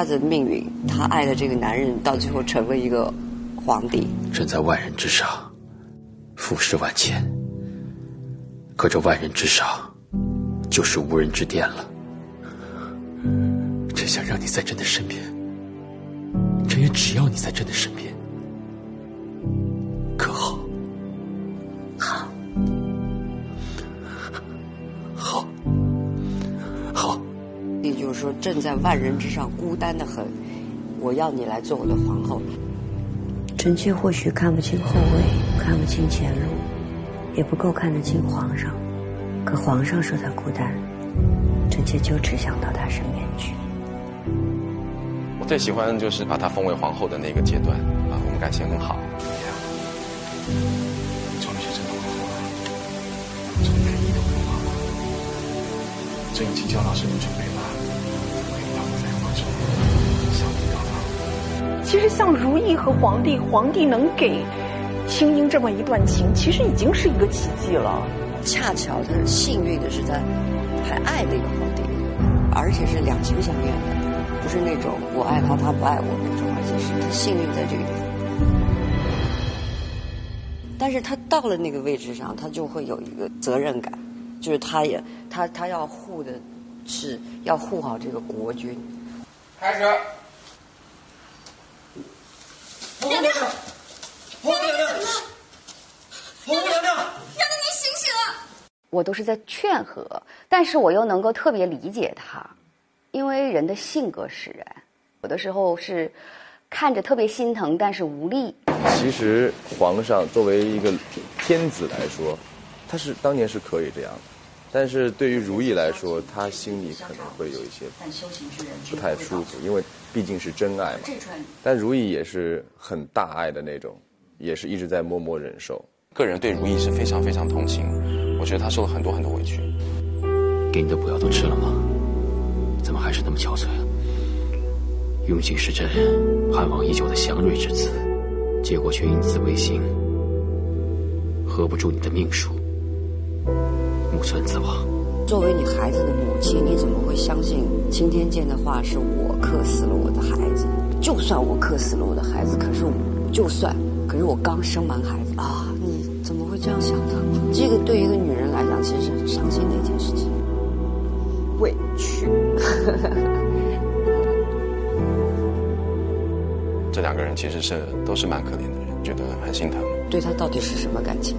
的命运，他爱的这个男人，到最后成了一个皇帝。身在万人之上，俯视万千，可这万人之上，就是无人之巅了。真想让你在朕的身边，朕也只要你在朕的身边，可好？好。就是说正在万人之上，孤单的很，我要你来做我的皇后。臣妾或许看不清后位，看不清前路，也不够看得清皇上，可皇上说他孤单，臣妾就只想到他身边去。我最喜欢就是把她封为皇后的那个阶段啊，我们感情很好。终于是真的皇后了，从内衣都很好了，朕已经叫老师们准备了，可以让我在皇中小弟到老。其实像如懿和皇帝能给青樱这么一段情，其实已经是一个奇迹了。恰巧他幸运的是，他还爱那个皇帝，而且是两情相悦的，不是那种我爱他他不爱我那种，而且是他幸运在这个地方。但是他到了那个位置上，他就会有一个责任感，就是他要护的是要护好这个国君。开始。娘娘，皇姑娘娘，皇姑娘娘，娘娘您醒醒啊！我都是在劝和，但是我又能够特别理解他，因为人的性格使然，有的时候是看着特别心疼，但是无力。其实皇上作为一个天子来说，他是当年是可以这样的，但是对于如懿来说，他心里可能会有一些不太舒服，因为毕竟是真爱嘛。但如懿也是很大爱的那种，也是一直在默默忍受。个人对如懿是非常非常同情，我觉得她受了很多很多委屈。给你的补药都吃了吗？怎么还是那么憔悴？永景是朕盼望已久的祥瑞之子，结果却因此违心，合不住你的命数，木村子王。作为你孩子的母亲，你怎么会相信青天剑的话是我克死了我的孩子？就算我克死了我的孩子，可是我刚生完孩子啊，你怎么会这样想呢？这个对于一个女人来讲，其实是很伤心的一件事情。委屈。这两个人其实都是蛮可怜的人，觉得很心疼。对他到底是什么感情？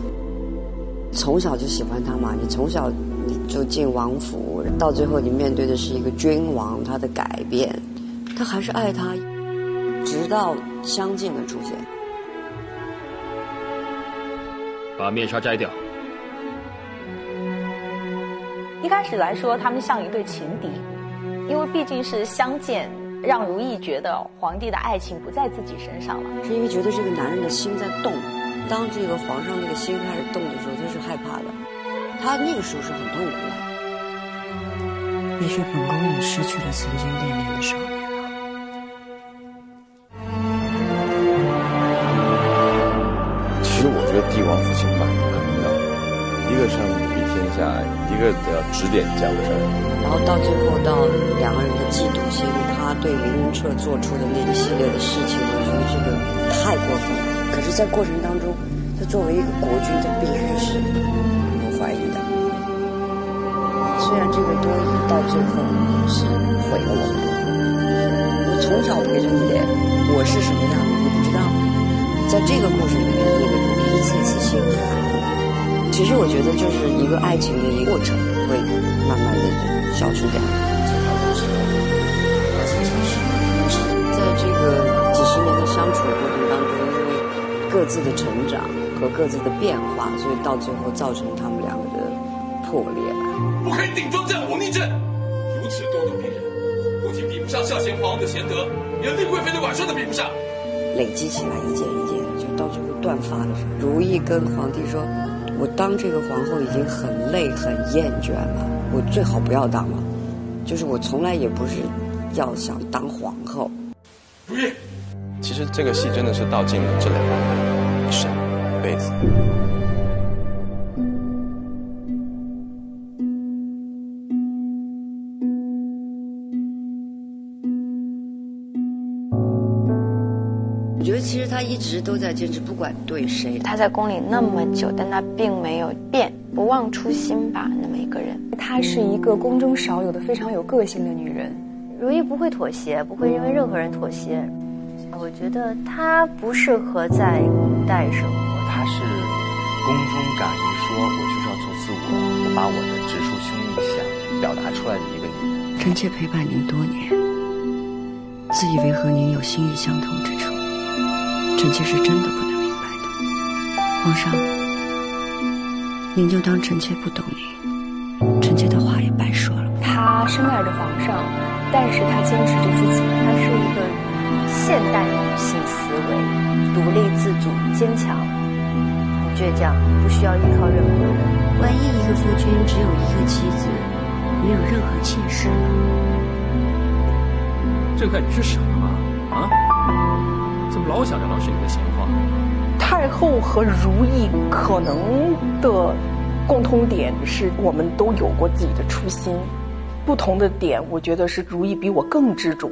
从小就喜欢他嘛，你从小你就进王府，到最后你面对的是一个君王，他的改变，他还是爱他，直到相近的出现。把面纱摘掉。一开始来说，他们像一对情敌，因为毕竟是相见，让如懿觉得皇帝的爱情不在自己身上了，是因为觉得这个男人的心在动。当这个皇上那个心开始动的时候，他是害怕的，他那个时候是很痛苦的。也许本宫也失去了曾经恋恋的少年了。其实我觉得帝王父亲蛮难的，一个是要努力天下，一个要指点江山。然后到最后到两个人的嫉妒心，他对凌云彻做出的那一系列的事情，我觉得这个太过分了。可是，在过程当中，他作为一个国君，他必须是有怀疑的。虽然这个多疑到最后是毁了我们，我从小陪着你，我是什么样的你不知道。在这个故事里面，那个如懿一次一次幸福。其实我觉得就是一个爱情的一个过程，会慢慢的消失掉。在这个几十年的相处过程当中，因为各自的成长和各自的变化，所以到最后造成他们两个的破裂吧。不可以顶撞这样忤逆朕，如此咄咄逼人，不仅比不上孝贤皇后的贤德，连令贵妃的婉顺都比不上。累积起来一件一件的，就到最后断发的时候，如懿跟皇帝说：“我当这个皇后已经很累很厌倦了，我最好不要当了。就是我从来也不是要想当皇后。”如懿，其实这个戏真的是道尽了这两个人的一生一辈子。我觉得其实他一直都在坚持，不管对谁。他在宫里那么久，但他并没有变，不忘初心吧，那么一个人。她是一个宫中少有的非常有个性的女人。如懿不会妥协，不会因为任何人妥协。我觉得她不适合在古代生活。她是宫中敢于说我就是要做自我，我把我的直抒胸臆想表达出来的一个女人。臣妾陪伴您多年，自以为和您有心意相通之处，臣妾是真的不能明白的。皇上，您就当臣妾不懂您，臣妾的话也白说了。她深爱着皇上，但是她坚持着自己，她是一个现代女性思维，独立自主、坚强、倔强，不需要依靠任何人。万一一个夫君只有一个妻子，没有任何妾室呢？朕看你是傻啊！怎么老想着郎世宁的闲话？太后和如意可能的共通点是我们都有过自己的初心，不同的点我觉得是如意比我更执着，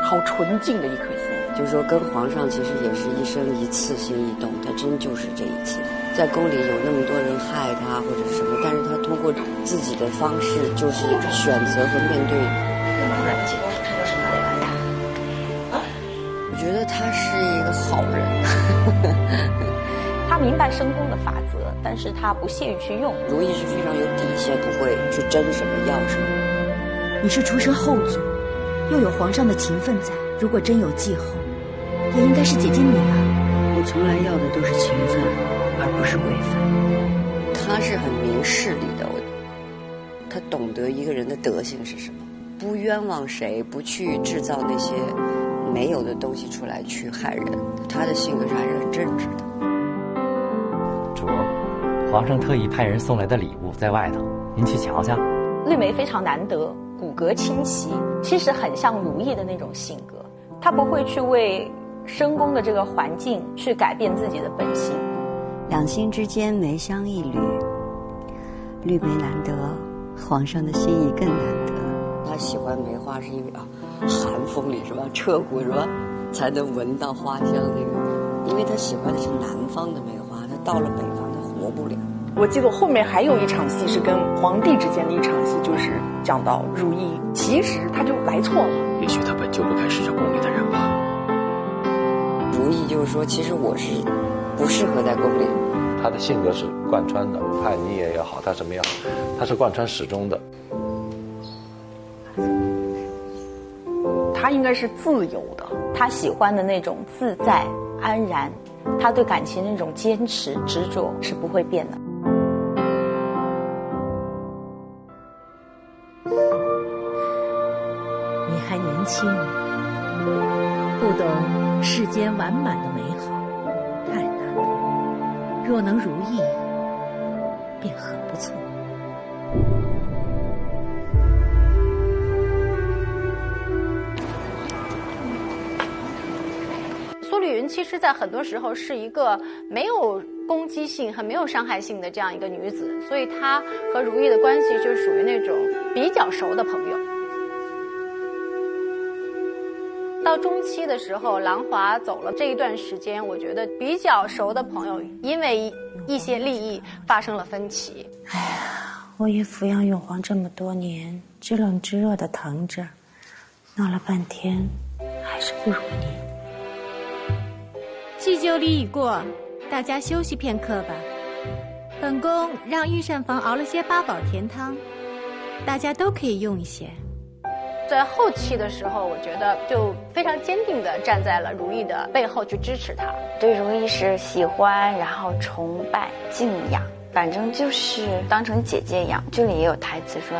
好纯净的一颗心。就是说跟皇上其实也是一生一次心一动，他真就是这一次。在宫里有那么多人害他或者什么，但是他通过自己的方式就是选择和面对。我觉得他是一个好人。他明白深宫的法则，但是他不屑于去用。如意是非常有底线，不会去争什么要什么。你是出身后族，又有皇上的情分在，如果真有继后，也应该是姐姐你啊。我从来要的都是情分，而不是位分。他是很明事理的，他懂得一个人的德性是什么，不冤枉谁，不去制造那些没有的东西出来去害人。他的性格是还是很正直的。主，皇上特意派人送来的礼物在外头，您去瞧瞧。绿梅非常难得，骨骼清奇，其实很像如意的那种性格。她不会去为深宫的这个环境去改变自己的本性。两心之间梅香一缕，绿梅难得，皇上的心意更难得。他喜欢梅花是因为寒风里是吧，彻骨是吧，才能闻到花香那个。因为他喜欢的是南方的梅花，他到了北方他活不了。我记得后面还有一场戏是跟皇帝之间的一场戏，就是讲到如意，其实他就来错了。也许他本就不该是这宫里的人吧。如意就是说，其实我是不适合在宫里。他的性格是贯穿的，叛逆也好，他什么也好，他是贯穿始终的。他应该是自由的，他喜欢的那种自在安然，他对感情那种坚持执着是不会变的。你还年轻，不懂世间完满的美好，太难了。若能如意，便很不错。苏丽云其实在很多时候是一个没有攻击性、很没有伤害性的这样一个女子，所以她和如意的关系就属于那种比较熟的朋友。到中期的时候，兰华走了这一段时间，我觉得比较熟的朋友因为一些利益发生了分歧。哎呀，我也抚养永皇这么多年，知冷知热的疼着，闹了半天，还是不如你。祭酒礼已过，大家休息片刻吧。本宫让御膳房熬了些八宝甜汤，大家都可以用一些。在后期的时候，我觉得就非常坚定地站在了如意的背后去支持她。对如意是喜欢，然后崇拜、敬仰，反正就是当成姐姐一样。这里也有台词说，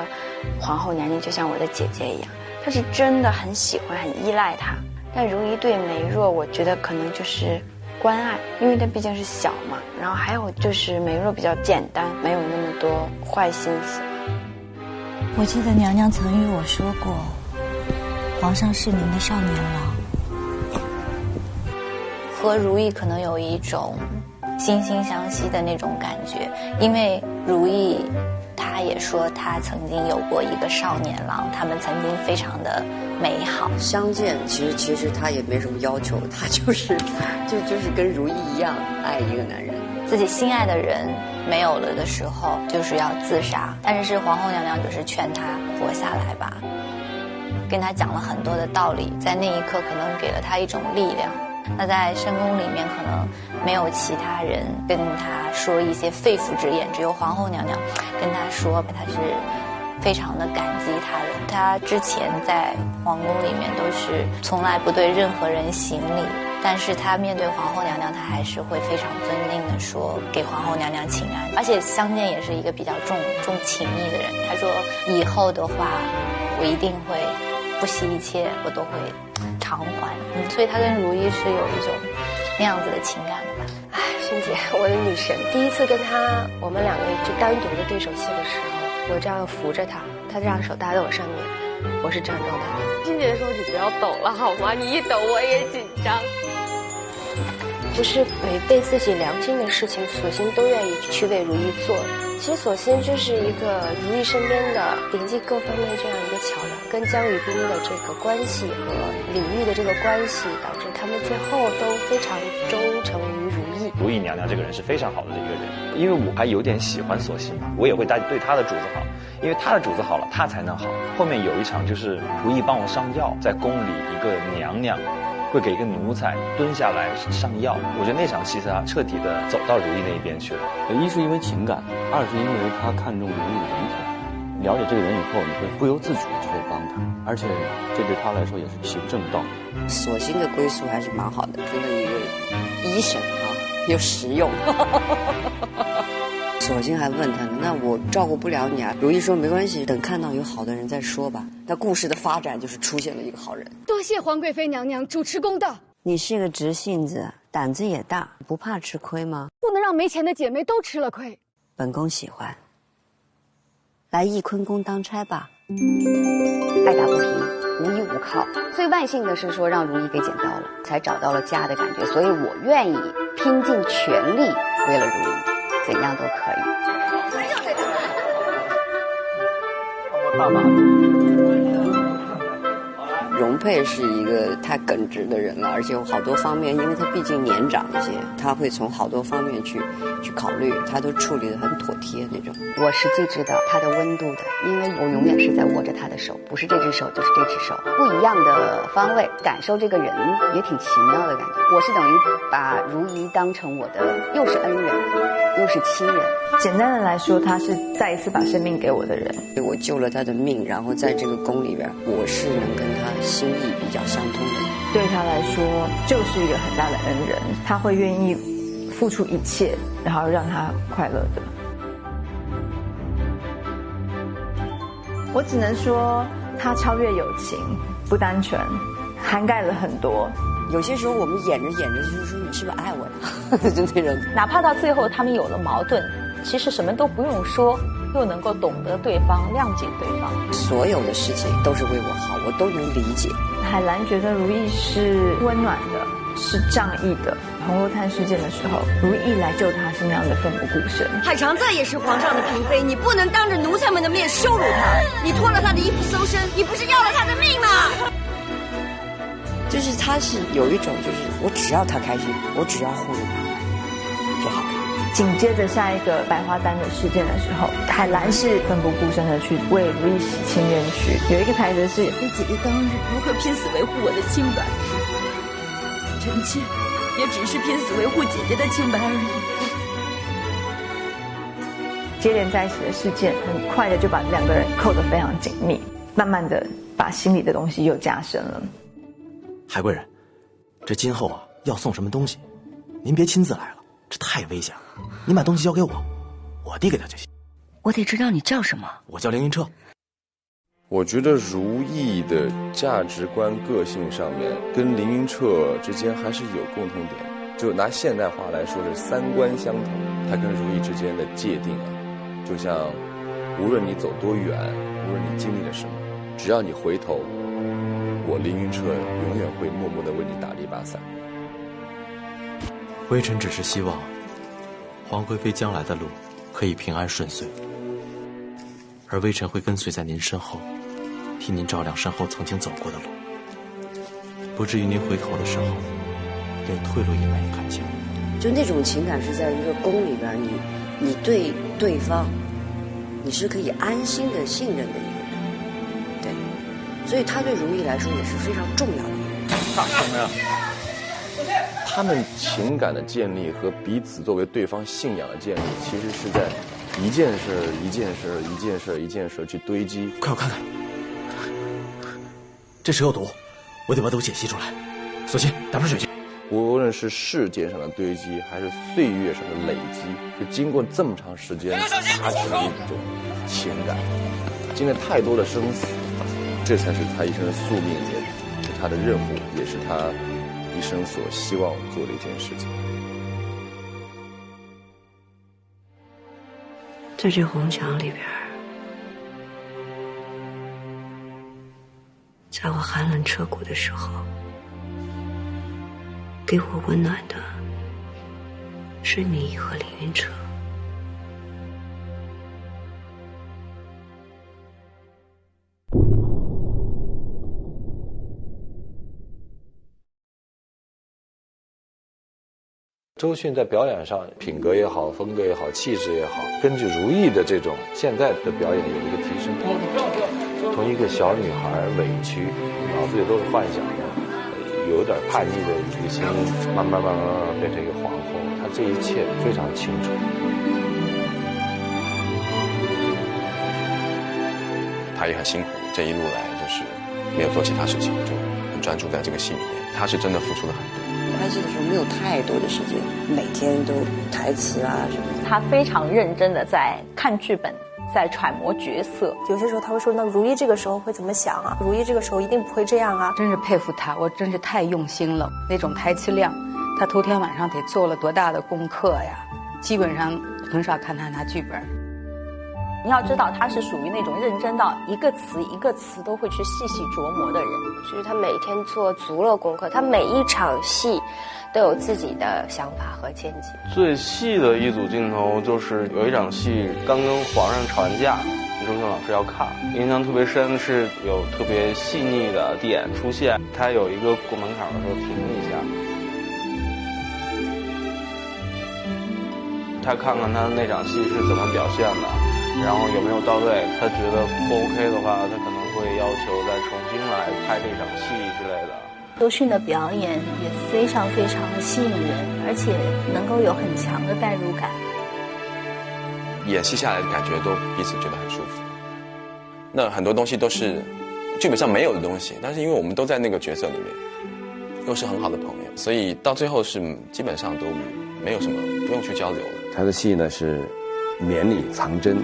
皇后娘娘就像我的姐姐一样，她是真的很喜欢、很依赖她。但如意对梅若，我觉得可能就是关爱，因为她毕竟是小嘛。然后还有就是梅若比较简单，没有那么多坏心思。我记得娘娘曾与我说过，皇上是您的少年郎。和如意可能有一种惺惺相惜的那种感觉，因为如意她也说她曾经有过一个少年郎，他们曾经非常的美好相见。其实他也没什么要求，他就是跟如意一样爱一个男人。自己心爱的人没有了的时候，就是要自杀。但是皇后娘娘就是劝他活下来吧，跟他讲了很多的道理，在那一刻可能给了他一种力量。那在深宫里面可能没有其他人跟他说一些肺腑之言，只有皇后娘娘跟他说他是非常的感激他的。他之前在皇宫里面都是从来不对任何人行礼，但是他面对皇后娘娘，他还是会非常尊敬的说给皇后娘娘请安。而且相见也是一个比较重情义的人，他说以后的话我一定会不惜一切，我都会偿还。所以他跟如懿是有一种那样子的情感的吧。哎，萱姐，我的女神，第一次跟她我们两个就单独的对手戏的时候，我这样扶着她，她这样手搭在我上面，我是站状态。萱姐说你不要抖了好吗？你一抖我也紧张。不是违背自己良心的事情，索性都愿意去为如懿做。其实索性就是一个如懿身边的连接各方面这样一个桥梁，跟江雨冰的这个关系和李煜的这个关系，导致他们最后都非常忠诚于如懿。如懿娘娘这个人是非常好的一个人，因为我还有点喜欢索性嘛，我也会对她的主子好，因为她的主子好了，她才能好。后面有一场就是如懿帮我上药，在宫里一个娘娘会给一个奴才蹲下来上药，我觉得那场戏是他彻底的走到如懿那一边去了。一是因为情感，二是因为他看中如懿的人品，了解这个人以后，你会不由自主就会帮他，而且这对他来说也是行正道。索性的归宿还是蛮好的，真的一个医生啊，又实用。索性还问他呢，那我照顾不了你啊。如懿说没关系，等看到有好的人再说吧。那故事的发展就是出现了一个好人。多谢皇贵妃娘娘主持公道。你是个直性子，胆子也大，不怕吃亏吗？不能让没钱的姐妹都吃了亏。本宫喜欢，来翊坤宫当差吧。爱打不平，无依无靠，最万幸的是说让如懿给捡到了，才找到了家的感觉，所以我愿意拼尽全力为了如懿，怎样都可以。我大马。容佩是一个太耿直的人了，而且有好多方面，因为他毕竟年长一些，他会从好多方面去考虑，他都处理得很妥帖那种。我是最知道他的温度的，因为我永远是在握着他的手，不是这只手就是这只手，不一样的方位感受这个人也挺奇妙的感觉。我是等于把如懿当成我的又是恩人又是亲人。简单的来说，他是再一次把生命给我的人，我救了他的命，然后在这个宫里边，我是能跟他心意比较相通的人。对他来说就是一个很大的恩人，他会愿意付出一切，然后让他快乐的。我只能说，他超越友情，不单纯，涵盖了很多。有些时候我们演着演着就是说，你是不是爱我呀？就那种。哪怕到最后他们有了矛盾，其实什么都不用说，又能够懂得对方，谅解对方。所有的事情都是为我好，我都能理解。海兰觉得如懿是温暖的，是仗义的。红楼炭事件的时候，如懿来救他是那样的奋不顾身。海常在也是皇上的嫔妃，你不能当着奴才们的面羞辱她。你脱了她的衣服搜身，你不是要了她的命吗？就是他是有一种，就是我只要他开心，我只要护着他就好了。紧接着下一个百花丹的事件的时候，海兰是奋不顾身的去为如懿洗清冤屈。有一个台词是：为姐姐当日如何拼死维护我的清白，臣妾也只是拼死维护姐姐的清白而已。接连在一起的事件，很快的就把两个人扣得非常紧密，慢慢的把心里的东西又加深了。海贵人，这今后啊要送什么东西，您别亲自来了，这太危险了。您把东西交给我，我递给他就行。我得知道你叫什么。我叫凌云彻。我觉得如懿的价值观、个性上面跟凌云彻之间还是有共同点。就拿现代话来说是三观相同。他跟如懿之间的界定啊，就像无论你走多远，无论你经历了什么，只要你回头，我凌云彻永远会默默地为你打了一把伞。微臣只是希望皇贵妃将来的路可以平安顺遂，而微臣会跟随在您身后，替您照亮身后曾经走过的路，不至于您回头的时候连退路也没有看见。就那种情感是在一个宫里边，你对对方你是可以安心的信任的一个人，对，所以他对如懿来说也是非常重要的一个人。大什么呀？他们情感的建立和彼此作为对方信仰的建立，其实是在一件事去堆积。快我看看，这蛇有毒，我得把毒解析出来。索性打盆水去。无论是事件上的堆积，还是岁月上的累积，就经过这么长时间，它成了一种情感，经历太多的生死，这才是他一生的宿命，也是他的任务，也是他一生所希望做的一件事情。在这红墙里边，在我寒冷彻骨的时候，给我温暖的是你和李云彻。周迅在表演上，品格也好，风格也好，气质也好，根据如懿的这种现在的表演有一个提升。从一个小女孩委屈，脑子里都是幻想的，有点叛逆的一个心，慢慢变成一个皇后，她这一切非常清楚。她也很辛苦，这一路来就是没有做其他事情，就很专注在这个戏里面。她是真的付出了很多。拍戏的时候没有太多的时间，每天都台词啊什么的。他非常认真的在看剧本，在揣摩角色。有些时候他会说：“那如懿这个时候会怎么想啊？如懿这个时候一定不会这样啊！”真是佩服他，我真是太用心了。那种台词量，他头天晚上得做了多大的功课呀？基本上很少看他拿剧本。你要知道，他是属于那种认真到一个词一个词都会去细细琢磨的人。就是他每天做足了功课，他每一场戏都有自己的想法和见解。最细的一组镜头就是有一场戏刚跟皇上吵完架，周迅老师要看，印象特别深，是有特别细腻的点出现。他有一个过门槛的时候停一下，他看看他那场戏是怎么表现的，然后有没有到位。他觉得不 OK 的话，他可能会要求再重新来拍这场戏之类的。周迅的表演也非常非常的吸引人，而且能够有很强的代入感。演戏下来的感觉都彼此觉得很舒服。那很多东西都是剧本上没有的东西，但是因为我们都在那个角色里面，又是很好的朋友，所以到最后是基本上都没有什么不用去交流了。他的戏呢是绵里藏针，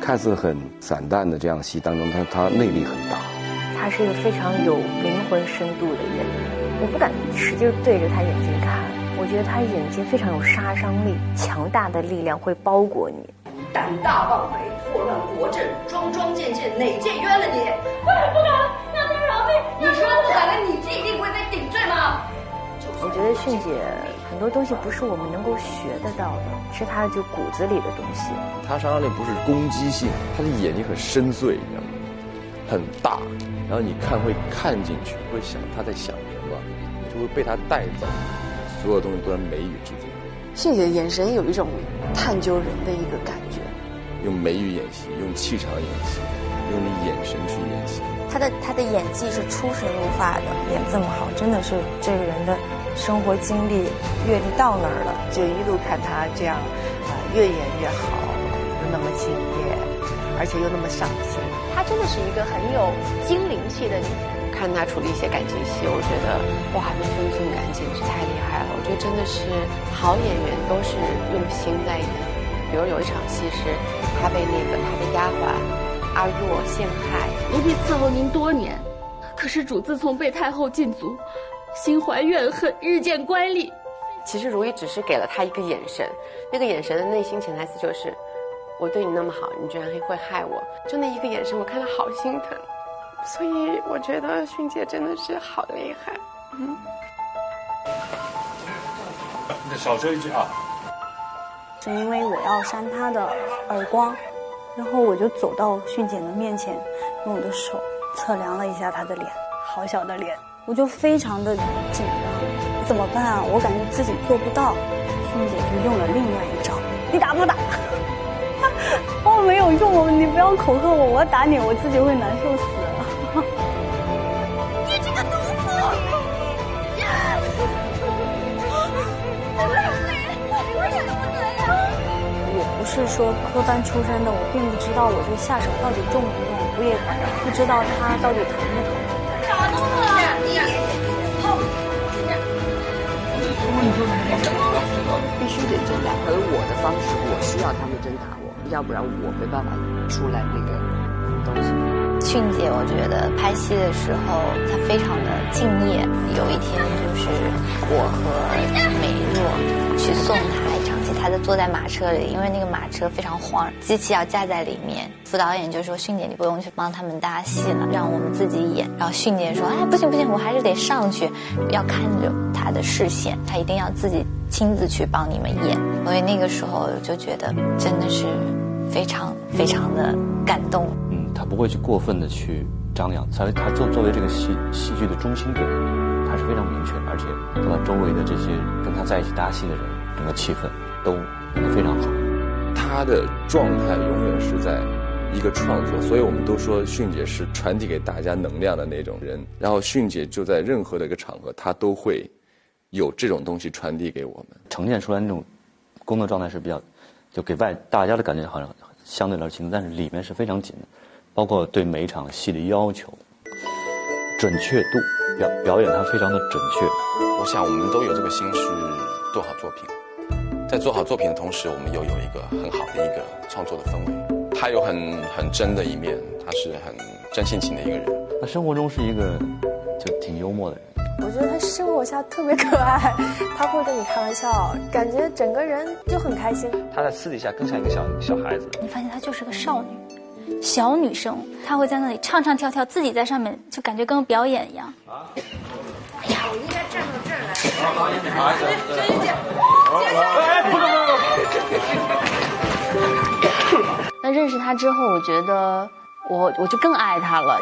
看似很散淡的这样戏当中，他内力很大。他是一个非常有灵魂深度的演员，我不敢使劲对着他眼睛看，我觉得他眼睛非常有杀伤力，强大的力量会包裹你。胆大妄为，祸乱国政，桩桩件件，哪件冤了你？不敢，让他饶命！你说不敢了，你一定会被顶罪吗？我觉得迅姐很多东西不是我们能够学得到的，是她就骨子里的东西。她杀伤力不是攻击性，她的眼睛很深邃，你知道吗？很大，然后你会看进去，会想她在想什么，就会被她带走，所有东西都在眉宇之间。迅姐的眼神有一种探究人的一个感觉，用眉宇演戏，用气场演戏，用你眼神去演戏。他的演技是出神入化的，演这么好，真的是这个人的生活经历阅历到那儿了。就一路看他这样，越演越好，又那么敬业，而且又那么上心。她真的是一个很有精灵气的女人。看她处理一些感情戏，我觉得哇，这分寸感简直太厉害了。我觉得真的是好演员都是用心在演。比如有一场戏是他被他的丫鬟阿若陷害。奴婢伺候您多年，可是主自从被太后禁足，心怀怨恨，日渐乖戾。其实如懿只是给了他一个眼神，那个眼神的内心潜台词就是我对你那么好，你居然会害我。就那一个眼神，我看了好心疼。所以我觉得迅姐真的是好的厉害。你少说一句啊。是因为我要扇她的耳光，然后我就走到迅姐的面前，用我的手测量了一下她的脸，好小的脸，我就非常的紧张，怎么办啊？我感觉自己做不到。迅姐就用了另外一招，你打不打？我没有用，你不要恐吓我，我要打你，我自己会难受死了。你这个毒妇！我不是说科班出身的，我并不知道我这个下手到底重不重，我也不知道他到底疼不疼。啥动作啊？必须得挣扎，而我的方式，我需要他们挣扎我，要不然我没办法出来那个东西。迅姐，我觉得拍戏的时候她非常的敬业。有一天就是我和美若去送她一场戏，她就坐在马车里，因为那个马车非常晃，机器要架在里面。副导演就说：“迅姐，你不用去帮他们搭戏了，让我们自己演。”然后迅姐说：“哎，不行不行，我还是得上去，要看着她的视线，她一定要自己亲自去帮你们演。”所以那个时候就觉得真的是非常非常的感动。他不会去过分的去张扬，他作为这个戏剧的中心点，他是非常明确的，而且他把周围的这些跟他在一起搭戏的人，整个气氛都非常好。他的状态永远是在一个创作，所以我们都说迅姐是传递给大家能量的那种人。然后迅姐就在任何的一个场合，她都会有这种东西传递给我们，呈现出来那种工作状态是比较，就给大家的感觉好像相对来说轻松，但是里面是非常紧的。包括对每一场戏的要求、准确度，表演它非常的准确。我想我们都有这个心去做好作品，在做好作品的同时，我们又有一个很好的一个创作的氛围。他有很真的一面，他是很真性情的一个人。他生活中是一个就挺幽默的人。我觉得他生活下特别可爱，他会跟你开玩笑，感觉整个人就很开心。他在私底下更像一个小孩子。你发现他就是个少女。小女生，她会在那里唱唱跳跳，自己在上面就感觉跟表演一样。哎呀，我应该站到这儿来。那认识她之后，我觉得我就更爱她了。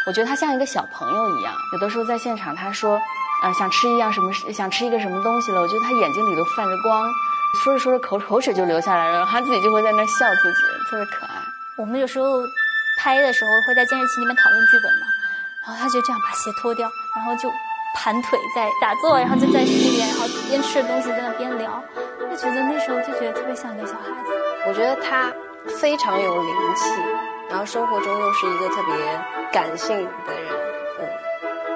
我觉得她像一个小朋友一样，有的时候在现场，她说，想吃一个什么东西了，我觉得她眼睛里都泛着光。说着说着口水就流下来了，他自己就会在那笑自己，特别可爱。我们有时候拍的时候会在监视器里面讨论剧本嘛，然后他就这样把鞋脱掉，然后就盘腿在打坐，然后就在那边，然后边吃东西在那边聊，就觉得那时候就觉得特别像个小孩子。我觉得他非常有灵气，然后生活中又是一个特别感性的人。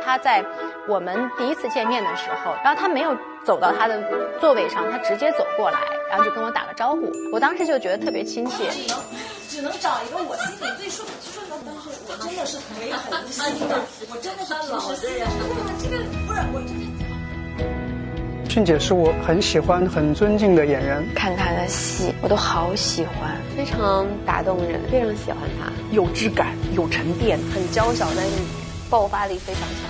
他在我们第一次见面的时候，然后他没有走到他的座位上，他直接走过来，然后就跟我打了招呼。我当时就觉得特别亲切。只能找一个我心里最顺的，但是我真的是腿很无心的，我真的是老的呀。这个不是我真的。迅姐是我很喜欢、很尊敬的演员，看她的戏我都好喜欢，非常打动人，非常喜欢她，有质感、有沉淀，很娇小但是爆发力非常强。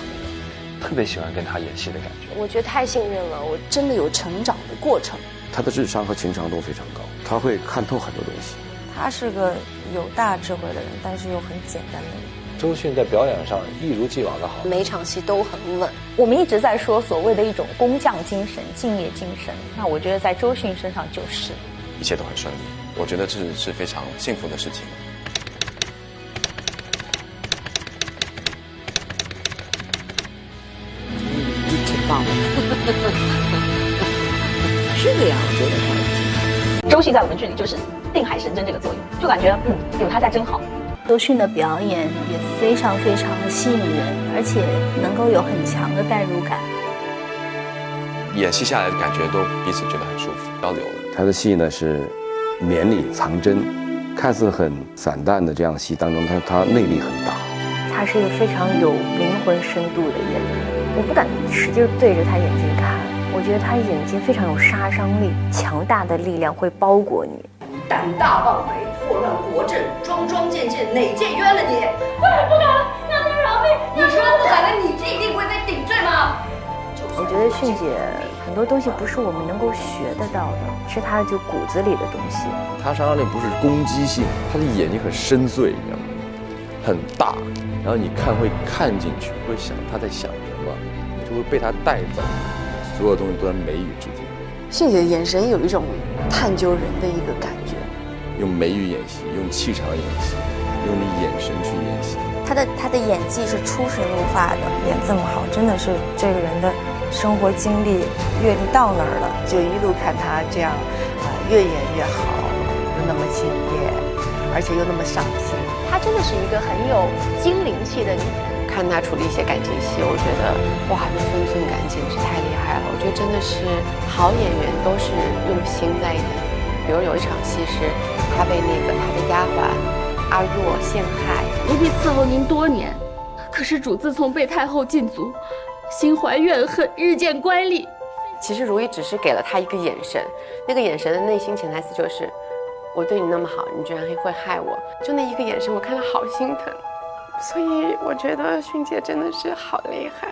特别喜欢跟他演戏的感觉，我觉得太信任了，我真的有成长的过程。他的智商和情商都非常高，他会看透很多东西。他是个有大智慧的人，但是又很简单的人。周迅在表演上一如既往的好，每场戏都很稳。我们一直在说所谓的一种工匠精神、敬业精神，那我觉得在周迅身上就是，一切都很顺利，我觉得这是非常幸福的事情。挺棒的，是的呀，我觉得他。周迅在我们剧里就是定海神针这个作用，就感觉有他在真好。周迅的表演也非常非常的吸引人，而且能够有很强的代入感。演戏下来的感觉都彼此觉得很舒服，交流了。他的戏呢是绵里藏针，看似很散淡的这样戏当中，他内力很大。他是一个非常有灵魂深度的演员。我不敢使劲对着他眼睛看，我觉得他眼睛非常有杀伤力，强大的力量会包裹你。胆大妄为，祸乱国政，桩桩件件，哪件冤了你？不敢，让他饶命！你说不敢了，你这一定会被顶罪吗？我觉得迅姐很多东西不是我们能够学得到的，是她就骨子里的东西。她杀伤力不是攻击性，她的眼睛很深邃，你知道吗？很大，然后你会看进去，会想她在想什么，就会被她带走，所有东西都在眉宇之间。迅姐的眼神有一种探究人的一个感觉，用眉宇演戏，用气场演戏，用你眼神去演戏。她的演技是出神入化的，演这么好，真的是这个人的生活经历、阅历到那儿了，就一路看她这样，越演越好，又那么敬业，而且又那么上心。她真的是一个很有精灵气的女人。看她处理一些感情戏，我觉得哇，这分寸感简直太厉害了。我觉得真的是好演员都是用心在演。比如有一场戏是她被他的丫鬟阿若陷害。奴婢伺候您多年，可是主自从被太后禁足，心怀怨恨，日渐乖戾。其实如懿只是给了他一个眼神，那个眼神的内心潜台词就是，我对你那么好，你居然会害我。就那一个眼神，我看了好心疼。所以我觉得迅姐真的是好厉害。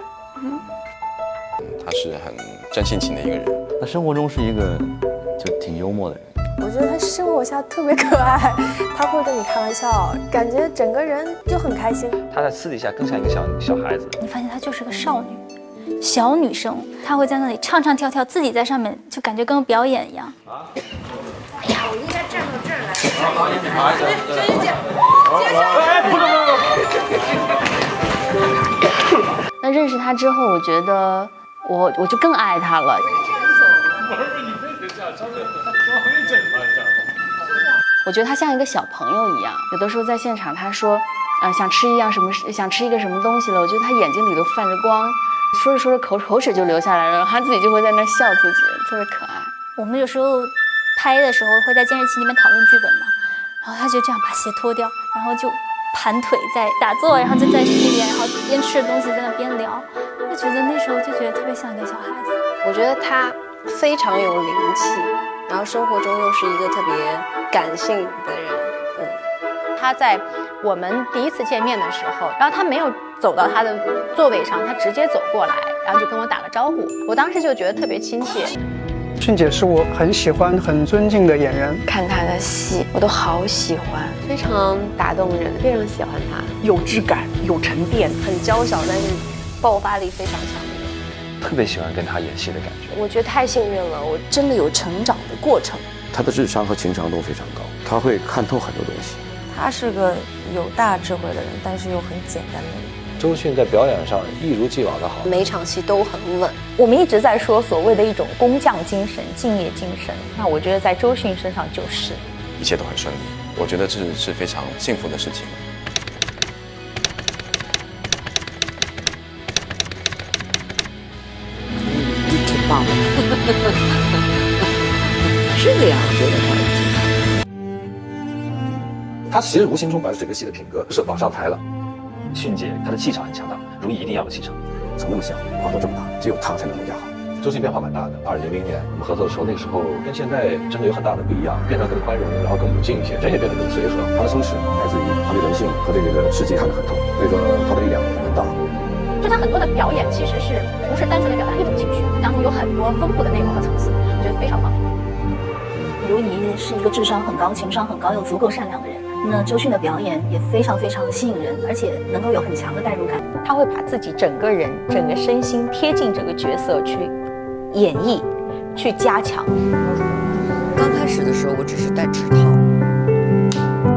她是很真性情的一个人。她生活中是一个就挺幽默的人。我觉得她生活下特别可爱，她会跟你开玩笑，感觉整个人就很开心。她在私底下更像一个小孩子。你发现她就是个少女，小女生，她会在那里唱唱跳跳，自己在上面就感觉跟表演一样。哎呀，我应该站到这儿来。好，轩姐，那认识他之后，我觉得我就更爱他了。我觉得他像一个小朋友一样，有的时候在现场他说，想吃一个什么东西了，我觉得他眼睛里都泛着光，说着说着口水就流下来了，然后他自己就会在那笑自己，特别可爱。我们有时候拍的时候会在监视器里面讨论剧本嘛，然后他就这样把鞋脱掉，然后就盘腿在打坐，然后就在里面，然后边吃着东西在那边聊，就觉得那时候就觉得特别像一个小孩子。我觉得他非常有灵气，然后生活中又是一个特别感性的人。他在我们第一次见面的时候，然后他没有走到他的座位上，他直接走过来，然后就跟我打个招呼，我当时就觉得特别亲切。迅姐是我很喜欢、很尊敬的演员，看她的戏我都好喜欢，非常打动人，非常喜欢她，有质感，有沉淀，很娇小但是爆发力非常强的人。特别喜欢跟她演戏的感觉。我觉得太幸运了，我真的有成长的过程。她的智商和情商都非常高，她会看透很多东西。他是个有大智慧的人，但是又很简单的人。周迅在表演上一如既往的好，每场戏都很稳。我们一直在说所谓的一种工匠精神、敬业精神，那我觉得在周迅身上就是，一切都很顺利，我觉得这是非常幸福的事情。你挺棒的，是的呀，我觉得他。他其实无形中把整个戏的品格是往上抬了。迅姐她的气场很强大，如懿一定要有气场。从那么小跨到这么大，只有她才能更加好。周迅变化蛮大的。2000年我们合作的时候，那个时候跟现在真的有很大的不一样，变得更宽容，然后更母性一些，人也变得更随和。她的松弛来自于她对人性和对这个世界看得很透，所以说她的力量很大。就他很多的表演其实是不是单纯的表达一种情绪，当中有很多丰富的内容和层次，我觉得非常棒。如懿是一个智商很高、情商很高又足够善良的人。那周迅的表演也非常非常的吸引人，而且能够有很强的代入感。他会把自己整个人、整个身心贴近这个角色去演绎、去加强。刚开始的时候，我只是戴指套，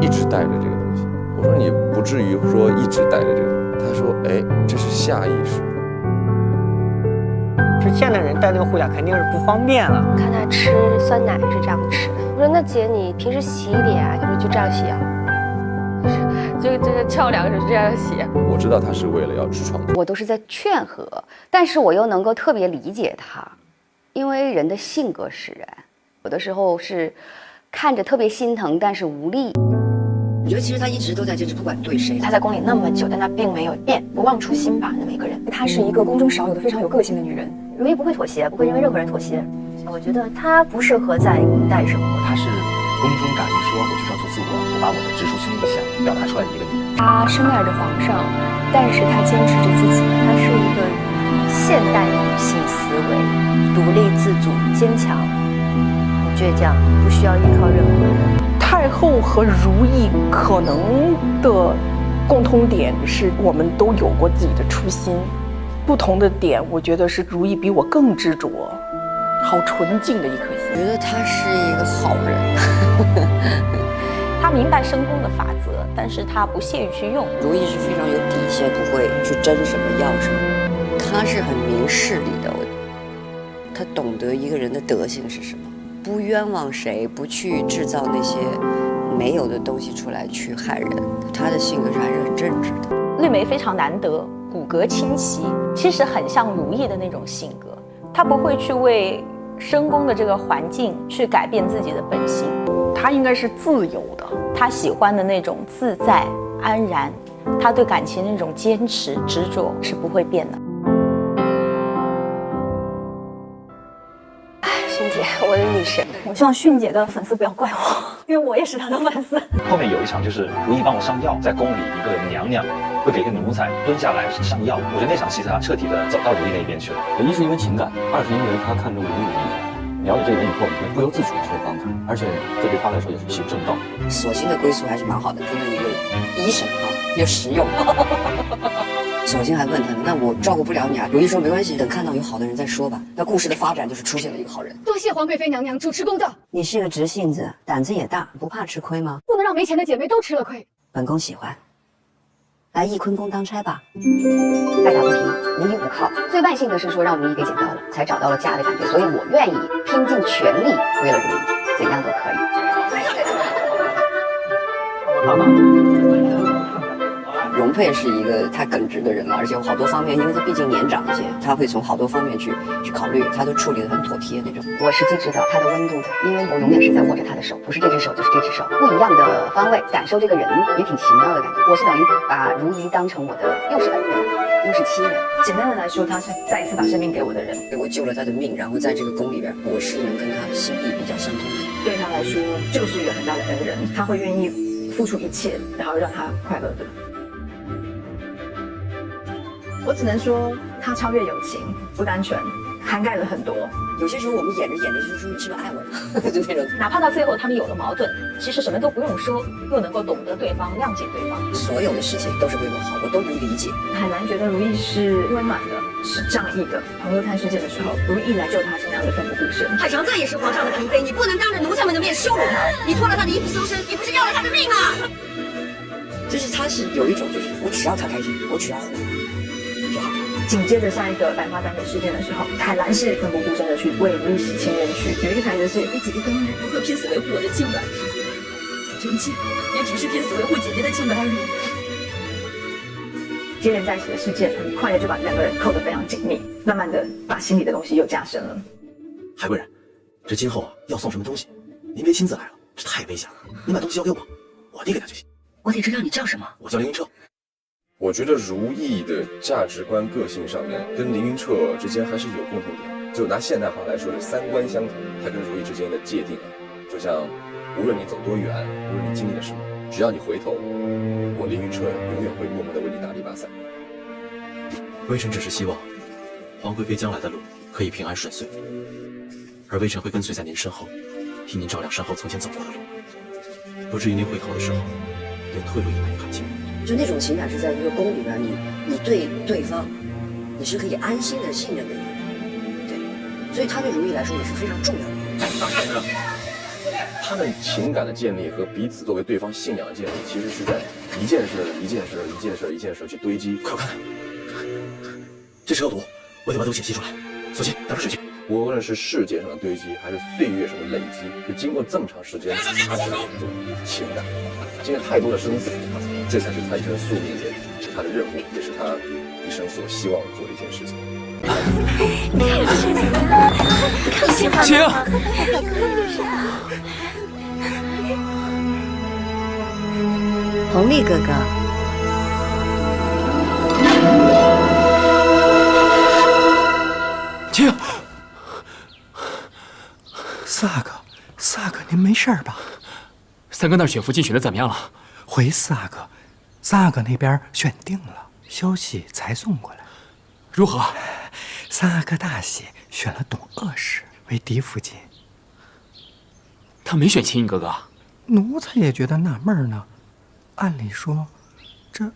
一直带着这个东西。我说你不至于说一直带着这个。他说，哎，这是下意识。之前的人戴这个护甲肯定是不方便了。看他吃酸奶是这样吃的，我说那姐你平时洗脸啊？他说就这样洗啊。就是翘两个手这样洗。我知道他是为了要直创作，我都是在劝和，但是我又能够特别理解他，因为人的性格使然，有的时候是看着特别心疼，但是无力。我觉得其实他一直都在坚持，不管对谁。他在宫里那么久，但他并没有变，不忘初心吧？那么一个人，她是一个宫中少有的非常有个性的女人。如懿不会妥协，不会因为任何人妥协。我觉得她不适合在古代生活。她是宫中敢于说我就是要做自我，我把我的直抒胸臆想表达出来的一个女人。她深爱着皇上，但是她坚持着自己。她是一个现代女性思维，独立自主、坚强、倔强，不需要依靠任何人。太后和如懿可能的共通点是我们都有过自己的初心，不同的点我觉得是如懿比我更执着，好纯净的一颗心。我觉得他是一个好人。他明白深宫的法则，但是他不屑于去用。如懿是非常有底线，不会去争什么要什么，他是很明事理的。他懂得一个人的德性是什么，不冤枉谁，不去制造那些没有的东西出来去害人。他的性格是还是很正直的。绿梅非常难得，骨骼清奇，其实很像如意的那种性格。她不会去为深宫的这个环境去改变自己的本性，她应该是自由的。她喜欢的那种自在安然，她对感情的那种坚持执着是不会变的。迅姐，我的女神，我希望迅姐的粉丝不要怪我，因为我也是她的粉丝。后面有一场就是如意帮我上药，在宫里一个娘娘会给一个奴才蹲下来上药，我觉得那场戏他彻底的走到如意那一边去了。一是因为情感，二是因为他看中如意，了解这个人以后，你会不由自主的去帮他，而且这对他来说也是行正道。索性的归宿还是蛮好的，跟了一个医生啊，又实用。索性还问他呢，那我照顾不了你啊。如意说没关系，等看到有好的人再说吧。那故事的发展就是出现了一个好人。多谢皇贵妃娘娘主持公道。你是个直性子，胆子也大，不怕吃亏吗？不能让没钱的姐妹都吃了亏。本宫喜欢，来翊坤宫当差吧。爱打不平，如意无靠。最万幸的是说让如意给捡到了，才找到了家的感觉，所以我愿意拼尽全力为了如意，怎样都可以。容佩是一个太耿直的人了，而且有好多方面，因为他毕竟年长一些，他会从好多方面去考虑，他都处理得很妥帖那种。我实际知道他的温度的，因为我永远是在握着他的手，不是这只手就是这只手，不一样的方位，感受这个人也挺奇妙的感觉。我是等于把如意当成我的又是恩人又是亲人。简单的来说，他是再一次把生命给我的人，我救了他的命，然后在这个宫里边，我是能跟他心意比较相通的。对他来说就是一个很大的恩人，他会愿意付出一切，然后让他快乐的。我只能说，他超越友情，不单纯，涵盖了很多。有些时候我们演着演着就说你是不是爱我了，就那种。哪怕到最后他们有了矛盾，其实什么都不用说，又能够懂得对方，谅解对方。所有的事情都是为我好，我都能理解。很难觉得如意是温暖的，是仗义的。朋友看世界的时候，如意来救他是那样的奋不顾身。海强这也是皇上的嫔妃，你不能当着奴才们的面羞辱他。你脱了他的衣服搜身，你不是要了他的命啊！就是他是有一种，就是我只要他开心，我只要活。紧接着下一个百花丹的事件的时候，海兰是奋不顾身的去为如意洗清冤屈。有一个台词是：你姐姐当日如何拼死维护我的清白，臣妾也只是拼死维护姐姐的清白而已。接连在一起的事件，很快的就把两个人扣得非常紧密，慢慢的把心里的东西又加深了。海贵人，这今后要送什么东西，您别亲自来了，这太危险了。您把东西交给我，我递给他就行。我得知道你叫什么。我叫凌云彻。我觉得如意的价值观、个性上面跟凌云彻之间还是有共同点。就拿现代化来说，是三观相同。他跟如意之间的界定啊，就像无论你走多远，无论你经历了什么，只要你回头，我凌云彻永远会默默地为你打理把伞。微臣只是希望皇贵妃将来的路可以平安顺遂，而微臣会跟随在您身后，替您照亮身后从前走过的路，不至于您回头的时候连退路也没有看清。就那种情感是在一个宫里边，你对对方，你是可以安心的信任的一个人，对，所以他对如意来说也是非常重要的一个人。他们情感的建立和彼此作为对方信仰的建立，其实是在一件事去堆积。快我看看，这是有毒，我得把毒血吸出来。索性打出水去。无论是世界上的堆积，还是岁月上的累积，就经过这么长时间，他才有这种情感，经历太多的生死，这才是他一生的宿命，也是他的任务，也是他一生所希望做的一件事情。你喜欢吗？弘历哥哥，请。四阿哥，您没事吧？三哥那儿选福晋选的怎么样了？回四阿哥那边选定了，消息才送过来。如何？三阿哥大喜，选了董鄂氏为嫡福晋。他没选青云哥哥？奴才也觉得纳闷呢。按理说，这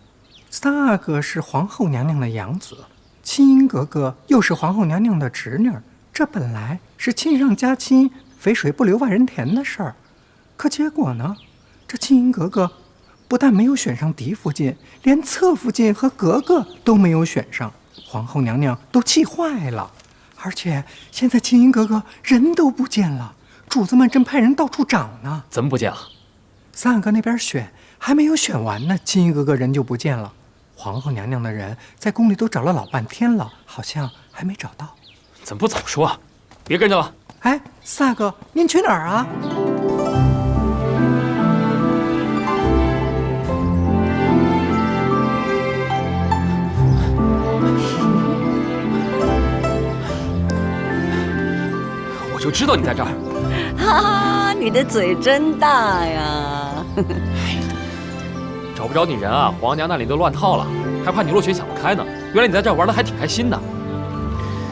三阿哥是皇后娘娘的养子，青云哥哥又是皇后娘娘的侄女，这本来是亲上加亲，肥水不流外人田的事儿。可结果呢，这青云格格不但没有选上嫡福晋，连侧福晋和格格都没有选上，皇后娘娘都气坏了。而且现在金银格格人都不见了，主子们正派人到处找呢。怎么不见了？三阿哥那边选还没有选完呢，金银格格人就不见了。皇后娘娘的人在宫里都找了老半天了，好像还没找到。怎么不早说啊？别跟着了。哎，三阿哥，您去哪儿啊？我就知道你在这儿。哈，你的嘴真大呀！找不着你人啊，皇娘那里都乱套了，还怕你落选想不开呢。原来你在这儿玩的还挺开心的。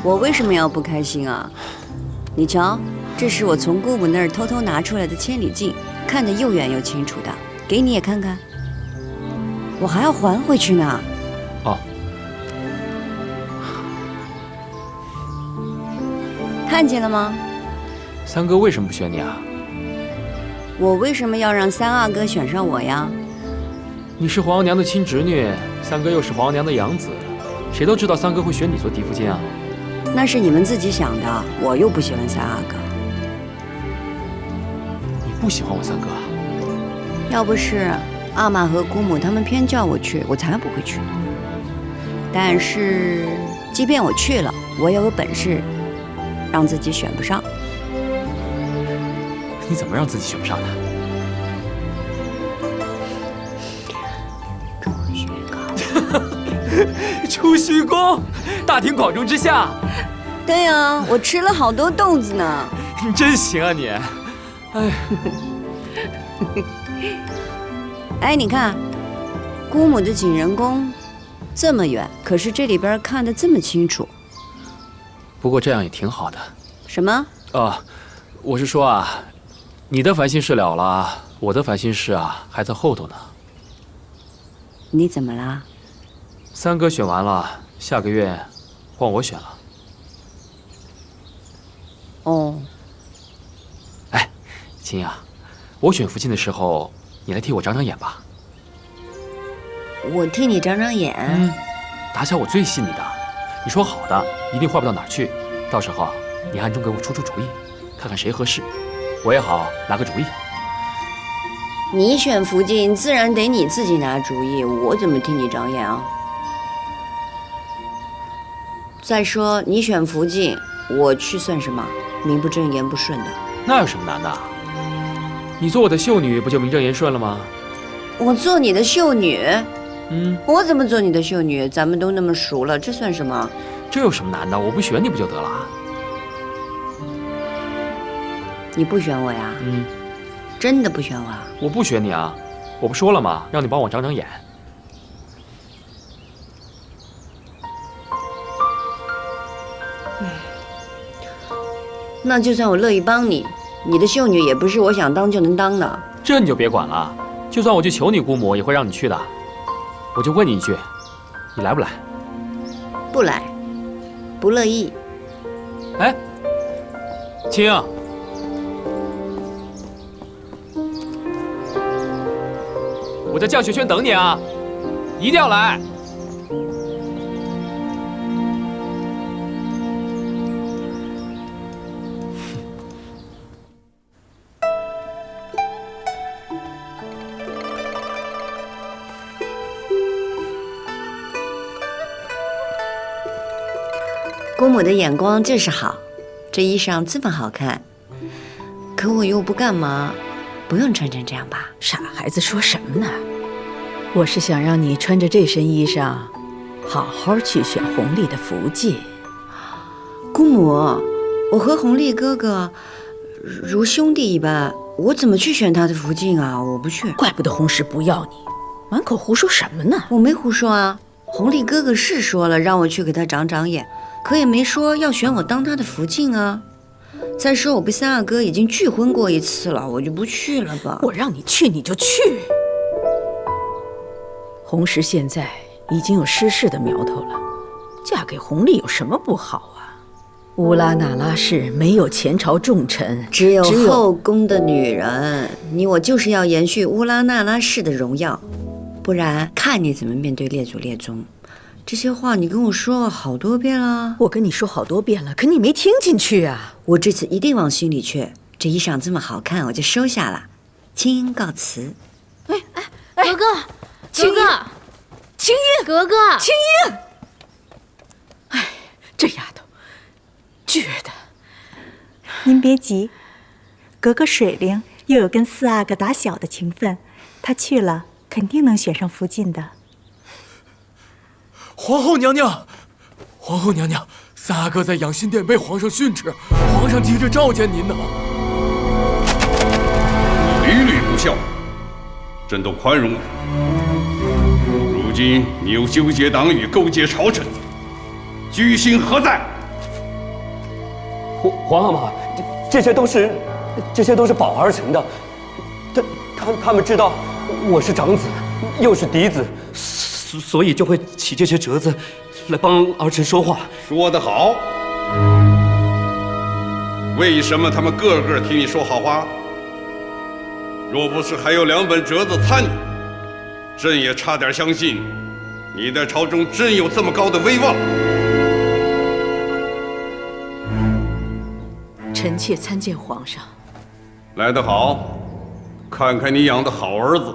我为什么要不开心啊？你瞧，这是我从姑母那儿偷偷拿出来的千里镜，看得又远又清楚的，给你也看看。我还要还回去呢。哦。看见了吗？三哥为什么不选你啊？我为什么要让三阿哥选上我呀？你是皇娘的亲侄女，三哥又是皇娘的养子，谁都知道三哥会选你做嫡福晋啊。那是你们自己想的，我又不喜欢三阿哥。你不喜欢我三哥啊？要不是阿玛和姑母他们偏叫我去，我才不会去呢。但是，即便我去了，我也有本事让自己选不上。你怎么让自己选不上的？出虚宫，大庭广众之下。对呀，我吃了好多豆子呢。你真行啊你！哎，哎，你看，姑母的景仁宫这么远，可是这里边看得这么清楚。不过这样也挺好的。什么？我是说啊，你的烦心事了了，我的烦心事啊还在后头呢。你怎么啦？三哥选完了，下个月换我选了。哦。哎，秦呀，我选福晋的时候，你来替我长长眼吧。我替你长长眼。打小我最信你的，你说好的，一定坏不到哪儿去。到时候你暗中给我出主意，看看谁合适，我也好拿个主意。你选福晋，自然得你自己拿主意，我怎么替你长眼啊？再说你选福晋，我去算什么？名不正言不顺的。那有什么难的？你做我的秀女，不就名正言顺了吗？我做你的秀女？我怎么做你的秀女？咱们都那么熟了，这算什么？这有什么难的？我不选你不就得了？你不选我呀？真的不选我啊？我不选你啊！我不说了吗？让你帮我长长眼。那就算我乐意帮你，你的秀女也不是我想当就能当的。这你就别管了，就算我去求你姑母，也会让你去的。我就问你一句，你来不来？不来，不乐意。哎，青，我在绛雪轩等你啊，一定要来。姑母的眼光就是好，这衣裳这么好看，可我又不干嘛，不用穿成这样吧？傻孩子说什么呢？我是想让你穿着这身衣裳，好好去选弘历的福晋。姑母，我和弘历哥哥如兄弟一般，我怎么去选他的福晋啊？我不去。怪不得弘时不要你，满口胡说什么呢？我没胡说啊，弘历哥哥是说了让我去给他长长眼，可也没说要选我当他的福晋啊。再说我跟三阿哥已经拒婚过一次了，我就不去了吧。我让你去你就去。弘时现在已经有失势的苗头了，嫁给弘历有什么不好啊？乌拉那拉氏没有前朝重臣，只有后宫的女人。你我就是要延续乌拉那拉氏的荣耀，不然看你怎么面对列祖列宗。这些话你跟我说了好多遍了。我跟你说好多遍了，可你没听进去啊！我这次一定往心里去。这衣裳这么好看，我就收下了。青音告辞。格格，格格，青音，格格，青音。哎，这丫头，倔的。您别急，格格水灵，又有跟四阿哥打小的情分，她去了肯定能选上福晋的。皇后娘娘，皇后娘娘，三阿哥在养心殿被皇上训斥，皇上急着召见您呢。屡屡不孝，朕都宽容你。如今你又纠结党羽，勾结朝臣，居心何在？皇阿玛，这些都是宝儿成的。他们知道我是长子，又是嫡子，所以就会起这些折子，来帮儿臣说话。说得好。为什么他们个个替你说好话？若不是还有2本折子参与，朕也差点相信你在朝中真有这么高的威望。臣妾参见皇上。来得好，看看你养的好儿子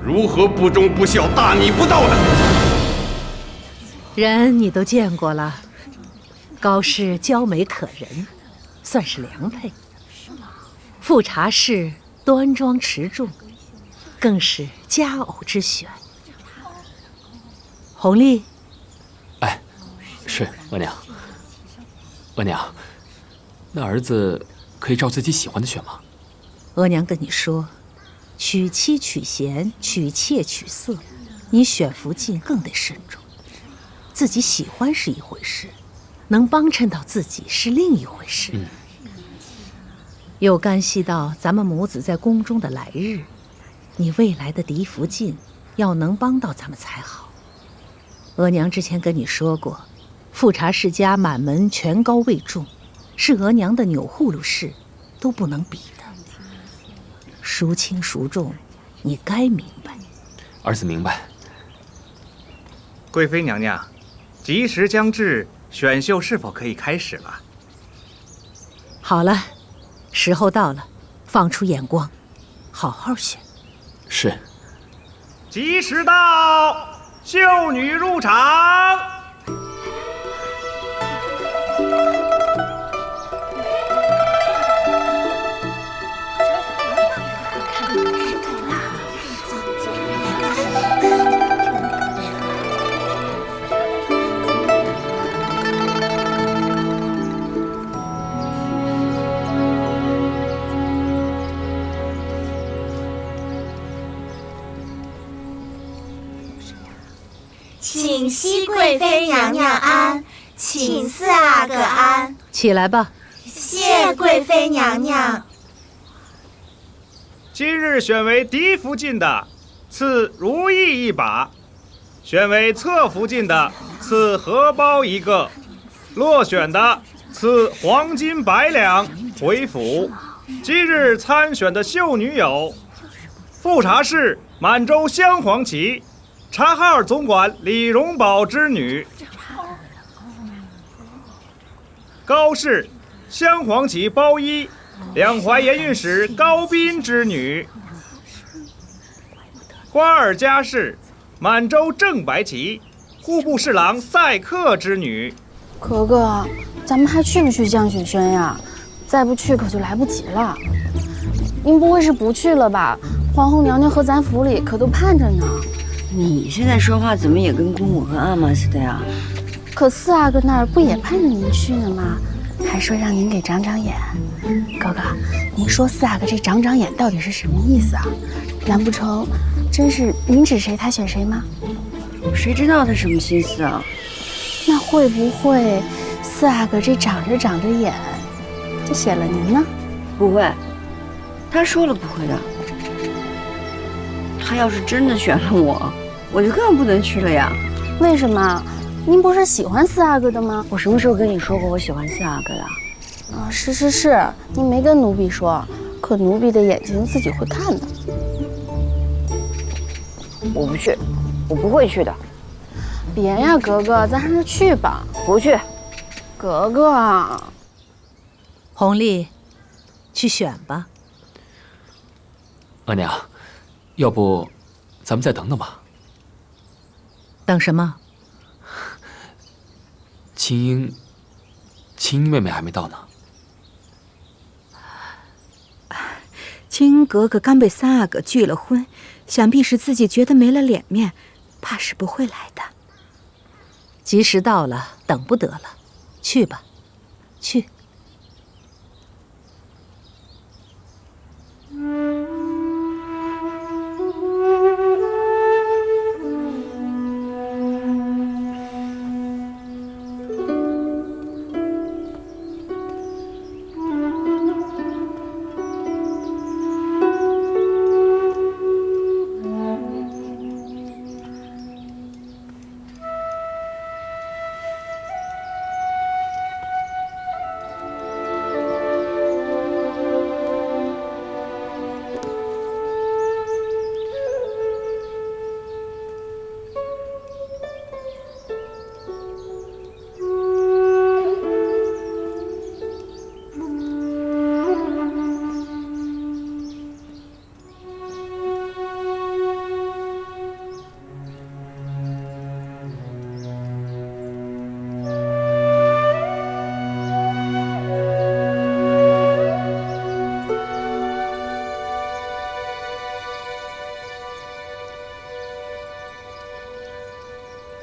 如何不忠不孝、大逆不道的。人你都见过了，高氏娇美可人，算是良配。富察氏端庄持重，更是佳偶之选。弘历，哎，是额娘。额娘，那儿子可以照自己喜欢的选吗？额娘跟你说，娶妻娶贤，娶妾娶色，你选福晋更得慎重。自己喜欢是一回事，能帮衬到自己是另一回事。又干系到咱们母子在宫中的来日，你未来的嫡福晋要能帮到咱们才好。额娘之前跟你说过，富察氏家满门权高位重，是额娘的钮祜禄氏都不能比的。孰轻孰重，你该明白。儿子明白。贵妃娘娘，吉时将至，选秀是否可以开始了？好了，时候到了，放出眼光，好好选。是。吉时到，秀女入场。请熹贵妃娘娘安，请四阿哥安。起来吧。谢贵妃娘娘。今日选为嫡福晋的，赐如意1把；选为侧福晋的，赐荷包1个；落选的，赐黄金100两回府。今日参选的秀女有：富察氏满洲镶黄旗察哈尔总管李荣宝之女，高氏镶黄旗包衣两淮盐运使高斌之女，瓜尔佳氏满洲正白旗户部侍郎赛克之女。格格，咱们还去不去降雪轩呀？再不去可就来不及了。您不会是不去了吧？皇后娘娘和咱府里可都盼着呢。你现在说话怎么也跟公母和阿玛似的呀？可四阿哥那儿不也盼着您去呢吗？还说让您给长长眼。哥哥，您说四阿哥这长长眼到底是什么意思啊？难不成真是您指谁他选谁吗？谁知道他什么心思啊？那会不会四阿哥这长着眼就选了您呢？不会，他说了不会的。他要是真的选了我就更不能去了呀。为什么？您不是喜欢四阿哥的吗？我什么时候跟你说过我喜欢四阿哥的？啊，是，您没跟奴婢说，可奴婢的眼睛自己会看的。我不去，我不会去的。别呀，格格，咱还是去吧。不去。格格啊，红丽，去选吧。额娘，要不咱们再等等吧。等什么？青英妹妹还没到呢。青英格格刚被三阿哥拒了婚，想必是自己觉得没了脸面，怕是不会来的。吉时到了，等不得了，去吧，去。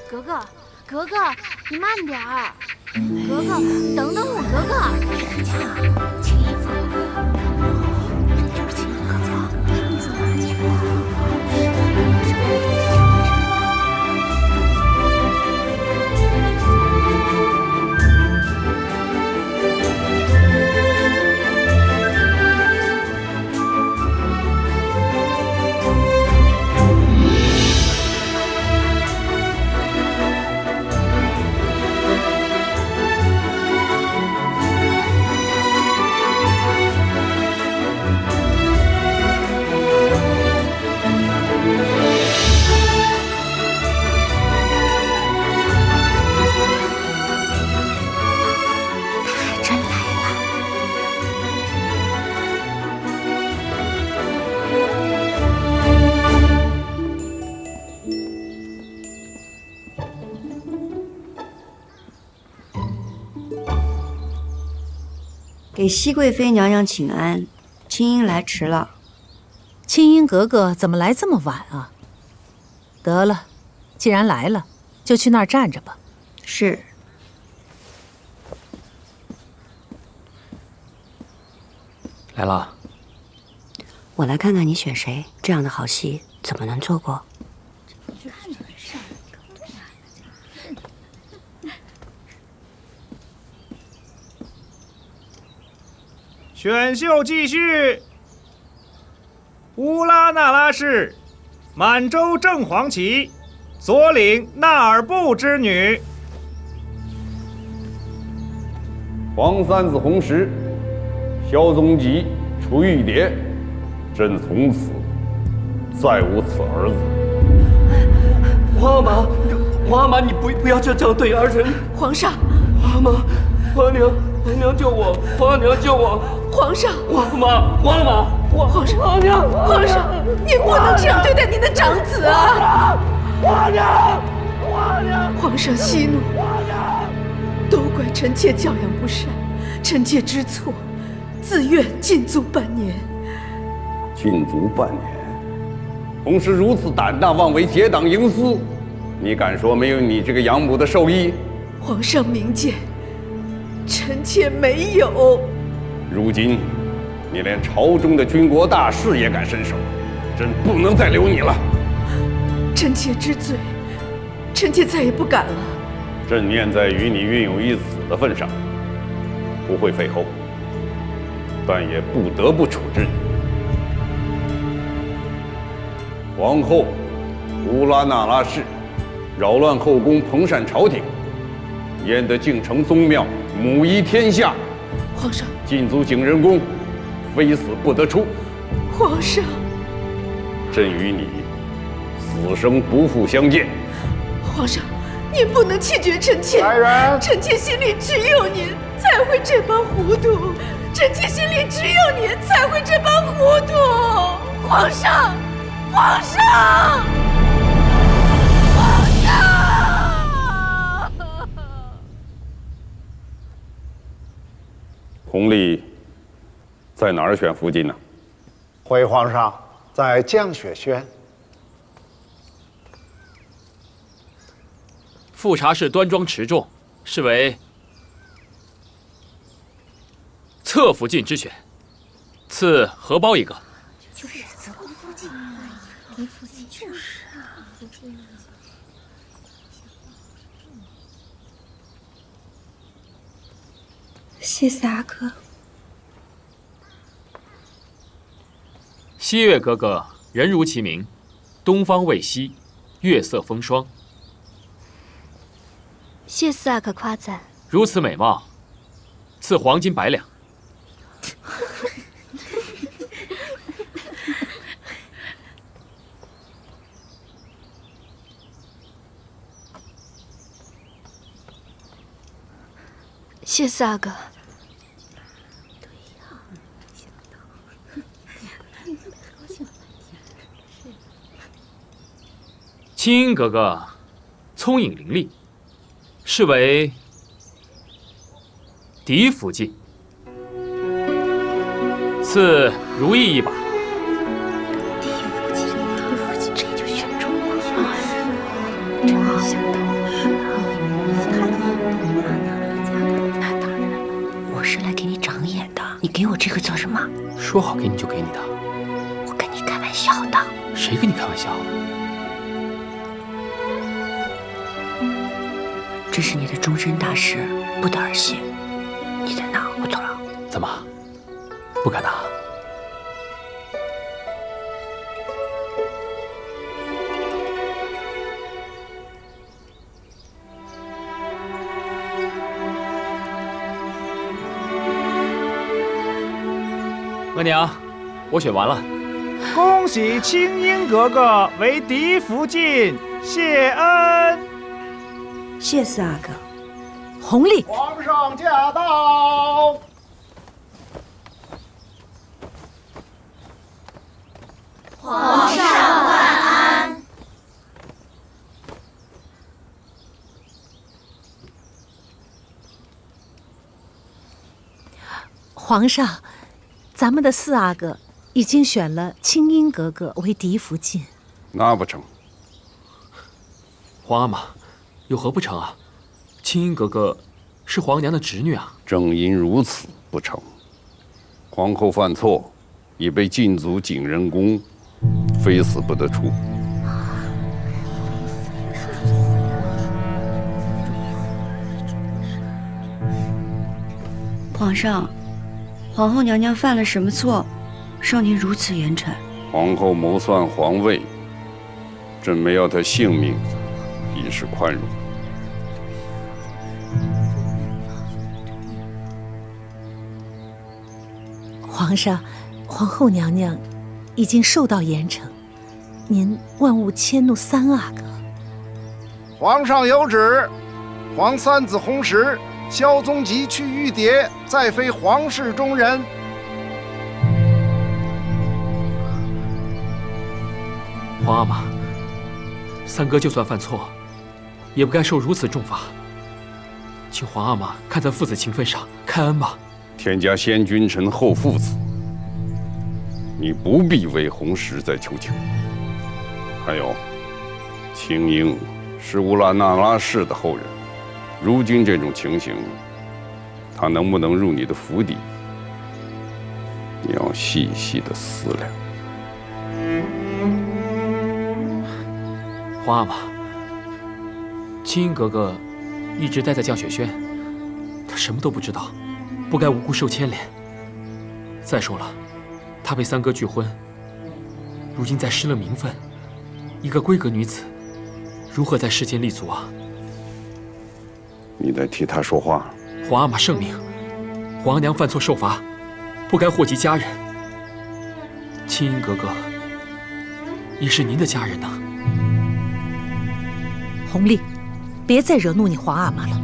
格格，格格，你慢点儿。格格，等等我，格格。青衣走，这就是青衣格格。你走哪里去？给熹贵妃娘娘请安，青英来迟了。青英格格怎么来这么晚啊？得了，既然来了，就去那儿站着吧。是。来了。我来看看你选谁，这样的好戏怎么能错过？选秀继续。乌拉那拉氏，满洲正黄旗，左领纳尔布之女。黄三子红石，萧宗吉，楚玉蝶，朕从此再无此儿子。皇阿玛，皇阿玛，你不要这样对儿人。皇上，皇阿玛，皇娘，皇娘救我！皇娘救我！皇上，皇阿玛，皇阿玛，皇上，皇娘，皇上，您不能这样对待您的长子啊！皇娘，皇娘，皇上息怒，都怪臣妾教养不善，臣妾知错，自愿禁足半年。禁足半年，红石如此胆大妄为，结党营私，你敢说没有你这个养母的授意？皇上明鉴，臣妾没有。如今，你连朝中的军国大事也敢伸手，朕不能再留你了。臣妾知罪，臣妾再也不敢了。朕念在与你运有一子的份上，不会废后，但也不得不处置你。皇后乌拉那拉氏扰乱后宫，彭擅朝廷，焉得敬承宗庙，母仪天下。皇上，禁足景仁宫，非死不得出。皇上，朕与你死生不复相见。皇上，您不能弃绝臣妾。臣妾心里只有您，才会这般糊涂。臣妾心里只有您，才会这般糊涂。皇上，皇上，皇上！弘历在哪儿选福晋呢？回皇上，在降雪轩。富察氏端庄持重，是为侧福晋之选，赐荷包一个。就是侧福晋，离福晋就是啊。谢谢阿哥。西月哥哥人如其名，东方未晞，月色风霜。谢四阿哥夸赞。如此美貌，赐黄金100两。谢四阿哥。青樱格格聪颖伶俐，是为嫡福晋，赐如意一把。嫡福晋，这就选中了。真没想到，那当然了，我是来给你长眼的，你给我这个做什么？说好给你就给你的。我跟你开玩笑的。谁跟你开玩笑？这是你的终身大事，不得儿戏。你在哪？我走了。怎么，不敢拿？额娘，我选完了。恭喜青樱格格为嫡福晋，谢恩。谢四阿哥。弘历，皇上驾到。皇上万安。皇上，咱们的四阿哥已经选了青樱格格为嫡福晋。那不成。皇阿玛，有何不成啊？青樱格格是皇娘的侄女啊。正因如此不成。皇后犯错，已被禁足景仁宫，非死不得出。皇上，皇后娘娘犯了什么错，受您如此严惩？皇后谋篡皇位，朕没要她性命，以示宽容。皇上，皇后娘娘已经受到严惩，您万勿迁怒三阿哥。皇上有旨，皇三子弘时、萧宗吉去玉蝶，再非皇室中人。皇阿玛，三哥就算犯错，也不该受如此重罚。请皇阿玛看在父子情分上开恩吧。天家先君臣后父子，你不必为弘时再求情。还有，青樱是乌拉那拉氏的后人，如今这种情形，他能不能入你的府邸，你要细细的思量。皇阿玛，青樱格格一直待在降雪轩，她什么都不知道，不该无故受牵连。再说了，她被三哥拒婚，如今再失了名分，一个闺阁女子，如何在世间立足啊？你在替她说话。皇阿玛圣明，皇娘犯错受罚，不该祸及家人。青樱格格也是您的家人呐。弘历，别别再惹怒你皇阿玛了。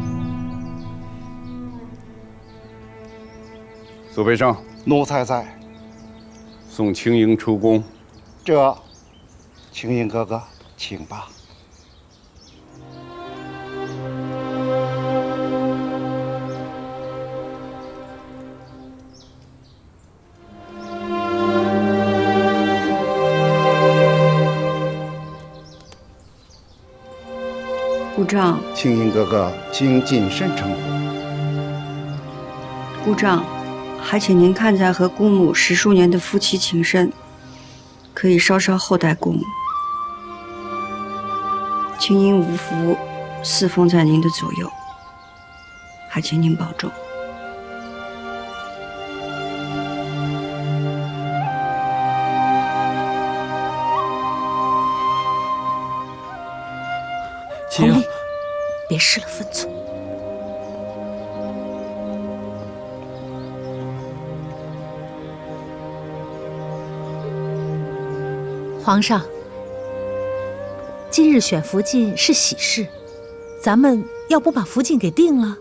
苏培盛，奴才在。送青樱出宫。这，青樱哥哥，请吧。姑丈，青樱哥哥，请谨慎称呼。姑丈，还请您看在和姑母10数年的夫妻情深，可以稍稍厚待姑母。青樱无福，侍奉在您的左右，还请您保重。弘历，别失了分寸。皇上，今日选福晋是喜事，咱们要不把福晋给定了？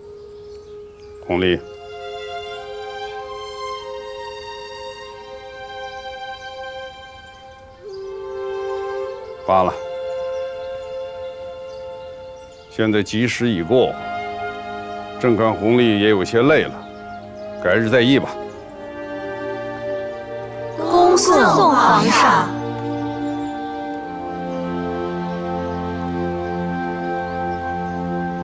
弘历，罢了。现在吉时已过，朕看弘历也有些累了，改日再议吧。恭送皇上。